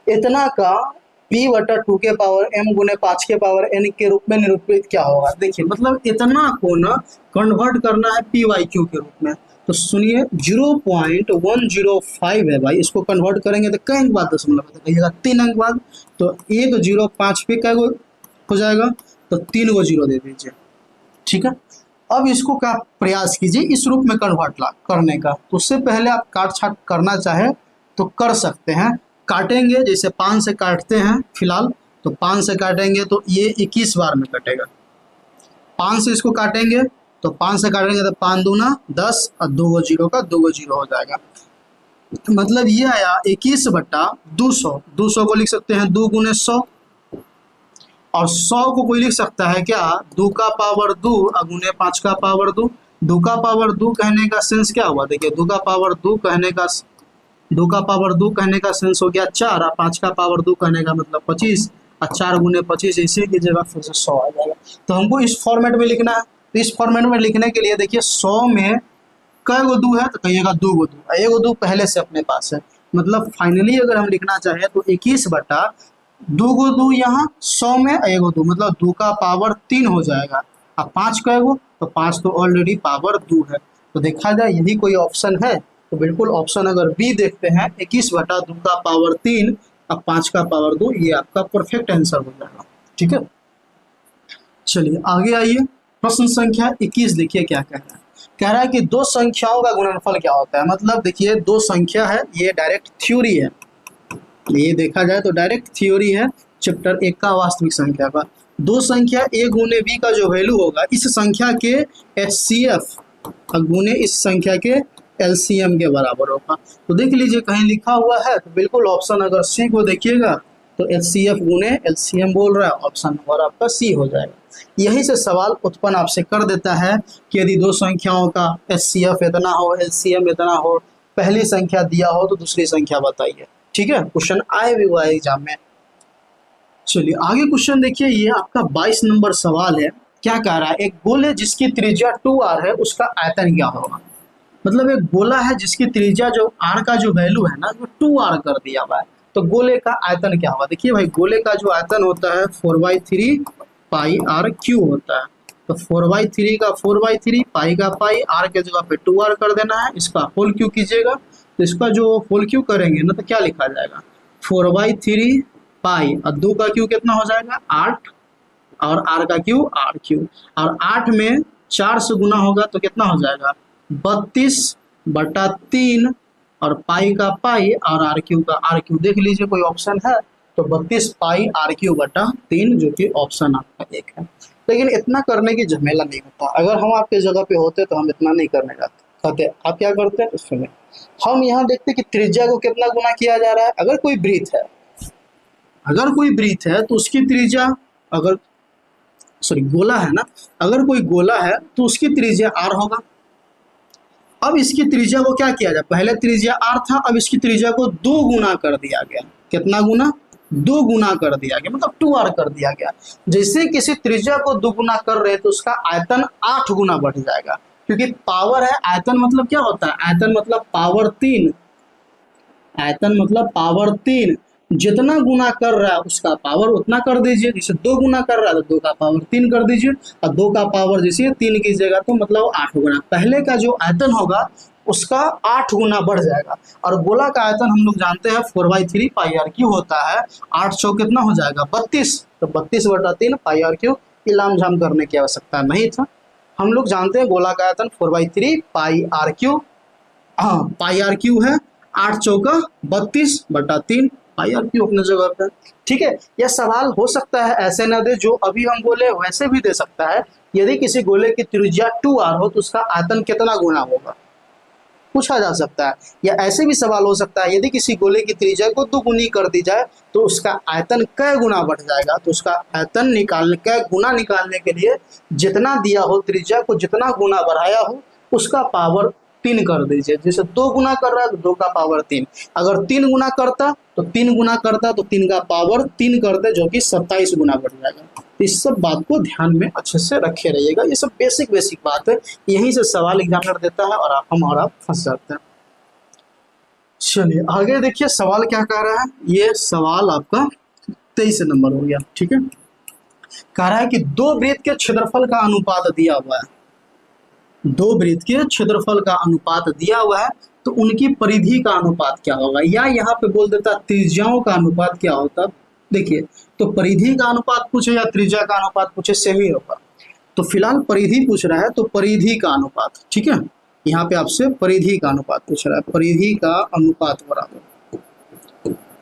इतना का p/2 के पावर m गुने 5 के पावर n के रूप में निरूपित क्या होगा? देखिए मतलब इतना को ना कन्वर्ट करना है p/q के रूप में। तो सुनिए 0.105 है भाई, इसको कन्वर्ट करेंगे तो कई अंक बाद दशमलव कहिएगा 3 अंक बाद। तो 105 पे क्या हो जाएगा? तो 3 को 0 दे दीजिए। ठीक है, अब इसको क्या प्रयास कीजिए इस रूप में कन्वर्ट करने का। तो उससे पहले आप काट छाट करना चाहे तो कर सकते हैं। काटेंगे जैसे 5 से काटते हैं फिलहाल, तो 5 से काटेंगे तो ये 21 बार में कटेगा। 5 से इसको काटेंगे तो 5 से काटेंगे तो 5 दूना 10 और 2 को 0 का 2 को 0 हो जाएगा। मतलब ये आया 21/200। 200 को लिख सकते हैं 2 गुने 100, और 100 को कोई लिख सकता है क्या? 2 का पावर 2 गुने 5 का पावर 2। 2 का पावर 2 कहने का सेंस क्या हुआ? देखिए 2 का पावर 2 कहने का 2 का पावर 2 कहने का सेंस हो गया 4, और 5 का पावर 2 कहने का मतलब 25, और 4 गुने 25 इसी की जगह फिर से 100 आ जाएगा। तो हमको इस फॉर्मेट में लिखना है। तो इस फॉर्मेट में लिखने के लिए देखिए 100 में कै गो 2 है? तो कहिएगा 2 गो 2, 1 गो 2 पहले से अपने पास है। मतलब फाइनली अगर हम लिखना चाहें तो 21/2 गो 2 यहाँ 100 में 1 गो 2, मतलब 2 का पावर 3 हो जाएगा। अब 5 कै गो? तो 5 तो ऑलरेडी पावर 2 है। तो देखा जाए यही कोई ऑप्शन है तो बिल्कुल ऑप्शन अगर बी देखते हैं 21/2 का पावर 3 और 5 का पावर 2, ये आपका परफेक्ट आंसर हो जाएगा। ठीक है, चलिए आगे आइए। प्रश्न संख्या 21 देखिए क्या कह रहा है। कह रहा है कि दो संख्याओं का गुणनफल क्या होता है? मतलब देखिए दो संख्या है, ये डायरेक्ट थ्योरी है, ये देखा जाए तो डायरेक्ट थ्योरी है चैप्टर 1 का वास्तविक संख्या का। दो संख्या a गुने b का जो वैल्यू होगा इस संख्या के HCF गुने इस संख्या के LCM के बराबर होगा। तो देख लीजिए कहीं लिखा हुआ है तो बिल्कुल ऑप्शन अगर सी को देखिएगा तो HCF गुने LCM बोल रहा है, ऑप्शन नंबर आपका सी हो जाएगा। यही से सवाल उत्पन्न आपसे कर देता है कि यदि दो संख्याओं का HCF इतना हो, LCM इतना हो, पहली संख्या दिया हो तो दूसरी संख्या बताइए। ठीक है, क्वेश्चन आए भी हुआ है एग्जाम में। चलिए आगे क्वेश्चन देखिए, ये आपका 22 नंबर सवाल है। क्या कह रहा है? एक गोले जिसकी त्रिज्या 2r है उसका आयतन क्या होगा? मतलब एक गोला है जिसकी त्रिज्या जो r का जो वैल्यू है ना वो 2r कर दिया हुआ है, तो गोले का आयतन क्या होगा? देखिए भाई गोले का जो आयतन होता है 4/3 पाई r क्यू होता है। तो 4/3 का 4/3, पाई का पाई, r के जगह पे 2r कर देना है, इसका होल क्यू कीजिएगा। तो इसका जो होल क्यू करेंगे ना तो क्या लिखा जाएगा? 4/3 पाई और 2 का क्यू कितना हो जाएगा? 8, और r का क्यू r3, और 8 में 4 से गुना होगा तो कितना हो जाएगा? 32/3, और पाई का पाई और r3 का r3। देख लीजिए कोई ऑप्शन है तो 32 पाई r3/3 जो कि ऑप्शन आपका 1 है। लेकिन इतना करने की झमेला नहीं होता, अगर हम आपके जगह पे होते तो हम इतना नहीं करने फतेह। आप क्या करते हैं सुने, हम यहाँ देखते हैं कि त्रिज्या को कितना गुना किया जा रहा है। अगर कोई वृत्त है, अगर कोई वृत्त है तो उसकी त्रिज्या, अगर सॉरी गोला है ना, अगर कोई गोला है तो उसकी त्रिज्या r होगा। अब इसकी त्रिज्या को क्या किया जाए, पहले त्रिज्या r था, अब इसकी त्रिज्या को 2 गुना कर दिया गया। कितना गुना, 2 गुना कर दिया गया, मतलब 2r कर दिया गया। जैसे किसी त्रिज्या को 2 गुना कर रहे हैं तो उसका आयतन 8 गुना बढ़ जाएगा, क्योंकि पावर है, आयतन मतलब क्या होता है, आयतन मतलब पावर 3, आयतन मतलब पावर 3। जितना गुना कर रहा है उसका पावर उतना कर दीजिए। जैसे 2 गुना कर रहा है तो 2 का पावर 3 कर दीजिए, और 2 का पावर जैसे 3 कीजिएगा तो मतलब 8 गुना। पहले का जो आयतन होगा उसका 8 गुना बढ़ जाएगा। और गोला का आयतन हम लोग जानते हैं 4/3 पाई आर क्यू होता है। 8 सौ कितना हो जाएगा 32, तो 32/3 पाई आर क्यू। इलाम झाम करने की आवश्यकता नहीं था, हम लोग जानते हैं गोला का आयतन 4/3 पाई आर क्यू। हाँ, पाई आर क्यू है 8 चौका 32/3 पाई आर क्यू अपने जगह पर। ठीक है, यह सवाल हो सकता है ऐसे न दे जो अभी हम बोले वैसे भी दे सकता है। यदि किसी गोले की त्रिज्या 2r हो तो उसका आयतन कितना गुना होगा, पूछा जा सकता है। या ऐसे भी सवाल हो सकता है, यदि किसी गोले की त्रिज्या को 2 गुनी कर दी जाए तो उसका आयतन कै गुना बढ़ जाएगा। तो उसका आयतन निकालने, कै गुना निकालने के लिए जितना दिया हो, त्रिज्या को जितना गुना बढ़ाया हो उसका पावर 3 कर दीजिए। जैसे 2 गुना कर रहा है तो 2 का पावर 3, अगर 3 गुना करता तो 3 गुना करता तो 3 का पावर 3 करते, जो कि 27 गुना बढ़ जाएगा। तो इस सब बात को ध्यान में अच्छे से रखे रहिएगा। ये सब बेसिक बात है, यहीं से सवाल एग्जामिनर देता है और हम और आप फंस जाते हैं। चलिए आगे देखिए सवाल क्या कह रहा है। ये सवाल आपका 23 नंबर हो गया। ठीक है, कह रहा है कि 2 वृत्त के क्षेत्रफल का अनुपात दिया हुआ है, 2 वृत्त के क्षेत्रफल का अनुपात दिया हुआ है, तो उनकी परिधि का अनुपात क्या होगा, या यहाँ पे बोल देता त्रिज्याओं का अनुपात क्या होता। देखिए, तो परिधि का अनुपात पूछे या त्रिज्या का अनुपात पूछे, सेम ही होगा। तो फिलहाल परिधि पूछ रहा है तो परिधि का अनुपात, ठीक है, यहाँ पे आपसे परिधि का अनुपात पूछ रहा है। परिधि का अनुपात बराबर,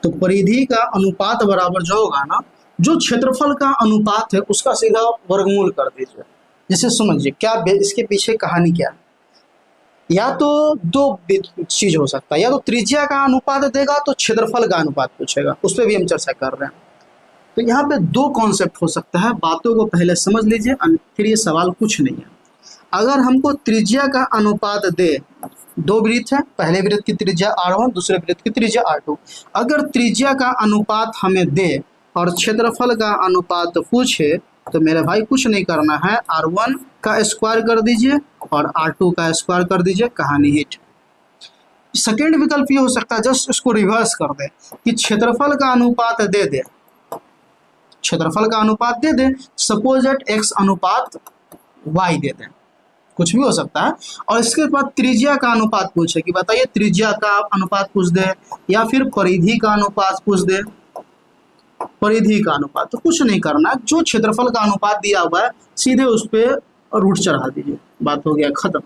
तो परिधि का अनुपात बराबर जो होगा ना, जो क्षेत्रफल का अनुपात है उसका सीधा वर्गमूल कर दीजिए। जैसे समझिए क्या इसके पीछे कहानी क्या है, या तो 2 चीज हो सकता है, या तो त्रिज्या का अनुपात देगा तो क्षेत्रफल का अनुपात पूछेगा, उस पर भी हम चर्चा कर रहे हैं। तो यहाँ पे 2 कॉन्सेप्ट हो सकता है, बातों को पहले समझ लीजिए, फिर ये सवाल कुछ नहीं है। अगर हमको त्रिज्या का अनुपात दे, 2 वृत्त है, पहले वृत्त की त्रिज्या r1, दूसरे वृत्त की त्रिज्या r2, अगर त्रिज्या का अनुपात हमें दे और क्षेत्रफल का अनुपात पूछे तो मेरे भाई कुछ नहीं करना है, r1 का स्क्वायर कर दीजिए और r2 का स्क्वायर कर दीजिए, कहानी हिट। सेकेंड विकल्प ये हो सकता है, जस्ट इसको रिवर्स कर दे कि क्षेत्रफल का अनुपात दे दे, क्षेत्रफल का अनुपात दे दे, सपोज एट x अनुपात y दे दे, कुछ भी हो सकता है। और इसके बाद त्रिज्या का अनुपात पूछे कि बताइए त्रिज्या का अनुपात पूछ दे, या फिर परिधि का अनुपात पूछ दे, परिधि का अनुपात। तो कुछ नहीं करना, जो क्षेत्रफल का अनुपात दिया हुआ है सीधे उस पर रूट चढ़ा दीजिए, बात हो गया खत्म,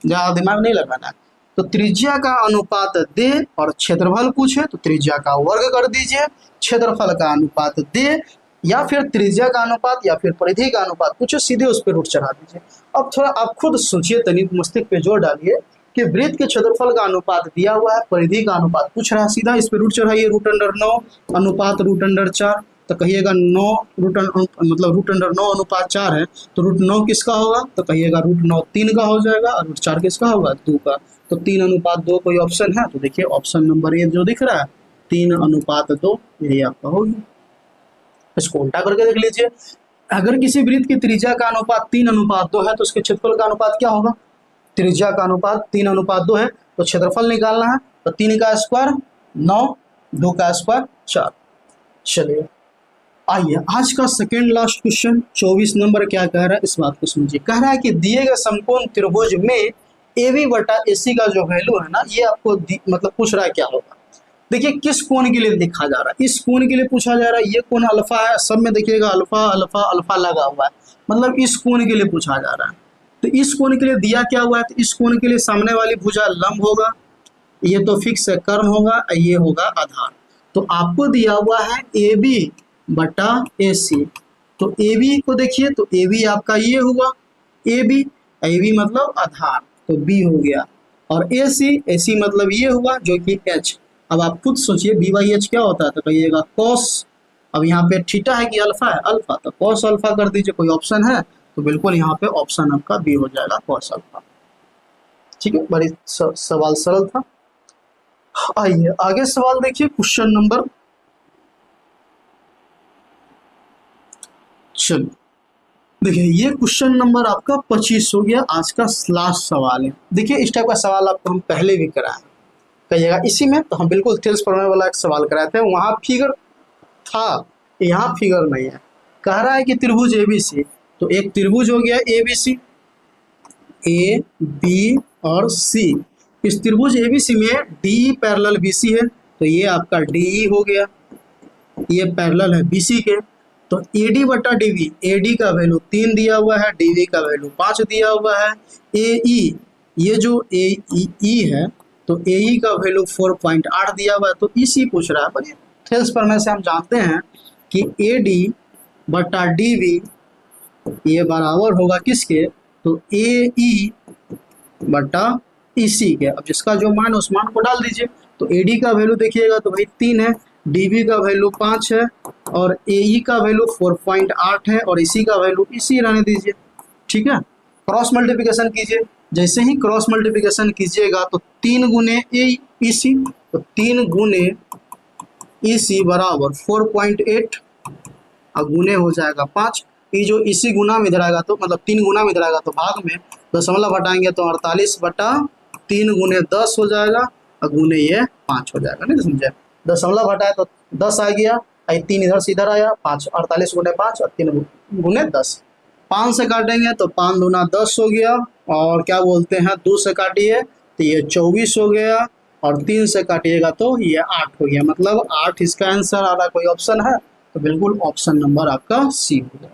ज्यादा दिमाग नहीं लगाना। तो त्रिज्या का अनुपात दे और क्षेत्रफल पूछे तो त्रिज्या का वर्ग कर दीजिए, क्षेत्रफल का अनुपात दे या फिर त्रिज्या का अनुपात या फिर परिधि का अनुपात पूछे, सीधे उस पर रूट चढ़ा दीजिए। अब थोड़ा आप खुद सोचिए, तनिक मस्तिष्क पे जोर डालिए कि वृत्त के क्षेत्रफल का अनुपात दिया हुआ है, परिधि का अनुपात पूछ रहा है, सीधा इस पे रूट चढ़ाइए, √9 अनुपात √4, तो कहिएगा 9 मतलब √9 अनुपात 4 है, तो √9 किसका होगा, तो कहिएगा √9 3 का हो जाएगा, और √4 किसका होगा 2 का। तो 3 अनुपात 2 कोई ऑप्शन है, तो देखिए ऑप्शन नंबर ए जो दिख रहा है 3 अनुपात 2, यही आपका होगी। इसको उल्टा करके देख लीजिए, अगर किसी वृत्त की त्रिज्या का अनुपात 3 अनुपात 2 है तो उसके क्षेत्रफल का अनुपात क्या होगा, त्रिज्या का अनुपात 3 अनुपात 2 है तो क्षेत्रफल निकालना है, तो 3 का स्क्वायर 9, 2 का स्क्वायर 4। चलिए आइए आज का सेकेंड लास्ट क्वेश्चन 24 नंबर क्या कह रहा है, इस बात को समझिए। कह रहा है कि दिए गए समकोण त्रिभुज में AB/AC का जो वैल्यू है ना, ये आपको मतलब पूछ रहा है क्या होगा। देखिए किस कोण के लिए लिखा जा रहा है, इस कोण के लिए पूछा जा रहा है। ये कोण अल्फा है, सब में देखिएगा अल्फा अल्फा अल्फा लगा हुआ है, मतलब इस कोण के लिए पूछा जा रहा है। तो इस कोण के लिए दिया क्या हुआ है, तो इस कोण के लिए सामने वाली भुजा लंब होगा, ये तो फिक्स है, कर्ण होगा, ये होगा आधार। तो आपको दिया हुआ है AB/AC, तो AB को देखिए, तो AB आपका ये हुआ AB, AB मतलब आधार, तो B हो गया और AC मतलब ये हुआ जो कि H। अब आप खुद सोचिए B/H क्या होता है, तो कहिएगा कॉस। अब यहाँ पे थीटा है कि अल्फा है, अल्फा, तो कॉस अल्फा कर दीजिए। कोई ऑप्शन है तो बिल्कुल यहाँ पे ऑप्शन आपका बी हो जाएगा, कॉस अल्फा। ठीक है, बड़ी सवाल सरल था। आइए आगे सवाल देखिए, क्वेश्चन नंबर, चलो देखिए ये क्वेश्चन नंबर आपका 25 हो गया। आज का लास्ट सवाल है। देखिए इस टाइप का सवाल आपको हम पहले भी कराए, कहिएगा इसी में तो हम बिल्कुल थेल्स प्रमेय वाला एक सवाल कराए थे, वहां फिगर था, यहाँ फिगर नहीं है। कह रहा है कि त्रिभुज ABC, तो एक त्रिभुज हो गया ABC, A B और C। इस त्रिभुज ABC में DE पैरेलल BC है, तो ये आपका DE हो गया, ये पैरेलल है BC के। तो AD बटा DB, AD का वैल्यू 3 दिया हुआ है, DB का वैल्यू 5 दिया हुआ है। AE, ये जो AE है तो AE का वैल्यू 4.8 दिया हुआ है, तो EC पूछ रहा है। पर थेल्स प्रमेय से हम जानते हैं कि AD बटा DB ये बराबर होगा किसके, तो AE बटा EC के। अब जिसका जो मान उस मान को डाल दीजिए। तो AD का वैल्यू देखिएगा तो भाई 3 है, DB का वैल्यू 5 है और AE का वैल्यू 4.8 है और EC का वैल्यू EC रहने दीजिए। ठीक है, क्रॉस मल्टीप्लिकेशन कीजिए। जैसे ही क्रॉस मल्टीप्लिकेशन कीजिएगा तो 3 गुने EC, तो 3 गुने EC बराबर 4.8 और गुने हो जाएगा 5। ये जो EC गुना में इधर आएगा तो मतलब 3 गुना में इधर आएगा तो भाग में दशमलव हटाएंगे तो 48 बटा 3 गुने 10 हो जाएगा और गुने ये 5 हो जाएगा। नहीं समझे, दशमलव हटाए तो 10 आ गया, 3 इधर से इधर आया, 5, 48 गुने 5 और 3 गुने 10। 5 से काटेंगे तो 5 दूना 10 हो गया, और क्या बोलते हैं 2 से काटिए तो ये 24 हो गया, और 3 से काटिएगा तो ये 8 हो गया। मतलब 8 इसका आंसर आ रहा। कोई ऑप्शन है तो बिल्कुल ऑप्शन नंबर आपका C हो जाएगा।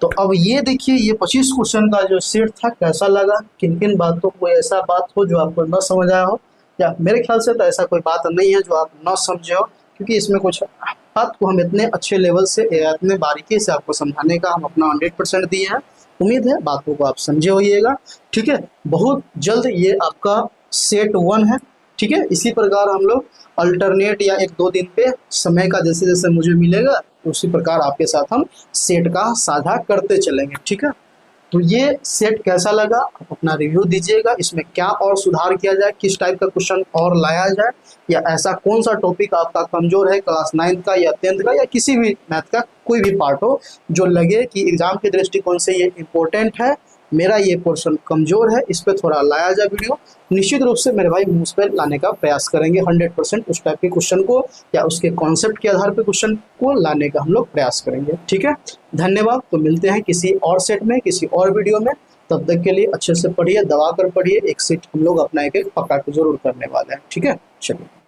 तो अब ये देखिए ये 25 क्वेश्चन का जो सेट था कैसा लगा, किन किन बातों, कोई ऐसा बात हो जो आपको न समझ आया हो, या मेरे ख्याल से तो ऐसा कोई बात नहीं है जो आप न समझे हो, क्योंकि इसमें कुछ बात को हम इतने अच्छे लेवल से इतने बारीकी से आपको समझाने का हम अपना 100% दिए हैं। उम्मीद है बातों को आप समझे होइएगा। ठीक है, बहुत जल्द ये आपका सेट 1 है। ठीक है, इसी प्रकार हम लोग अल्टरनेट या 1-2 दिन पे समय का जैसे जैसे मुझे मिलेगा उसी प्रकार आपके साथ हम सेट का साझा करते चलेंगे। ठीक है, तो ये सेट कैसा लगा आप अपना रिव्यू दीजिएगा। इसमें क्या और सुधार किया जाए, किस टाइप का क्वेश्चन और लाया जाए, या ऐसा कौन सा टॉपिक आपका कमजोर है क्लास 9th का या 10th का या किसी भी मैथ का कोई भी पार्ट हो जो लगे कि एग्जाम के दृष्टिकोण से ये इम्पोर्टेंट है, मेरा ये पोर्शन कमजोर है, इस पर थोड़ा लाया जाए वीडियो। निश्चित रूप से मेरे भाई उस पर लाने का प्रयास करेंगे 100%। उस टाइप के क्वेश्चन को या उसके कॉन्सेप्ट के आधार पर क्वेश्चन को लाने का हम लोग प्रयास करेंगे। ठीक है, धन्यवाद। तो मिलते हैं किसी और सेट में, किसी और वीडियो में। तब तक के लिए अच्छे से पढ़िए, दबा कर पढ़िए। एक सेट हम लोग अपना एक पक्का जरूर करने वाले हैं। ठीक है, चलिए।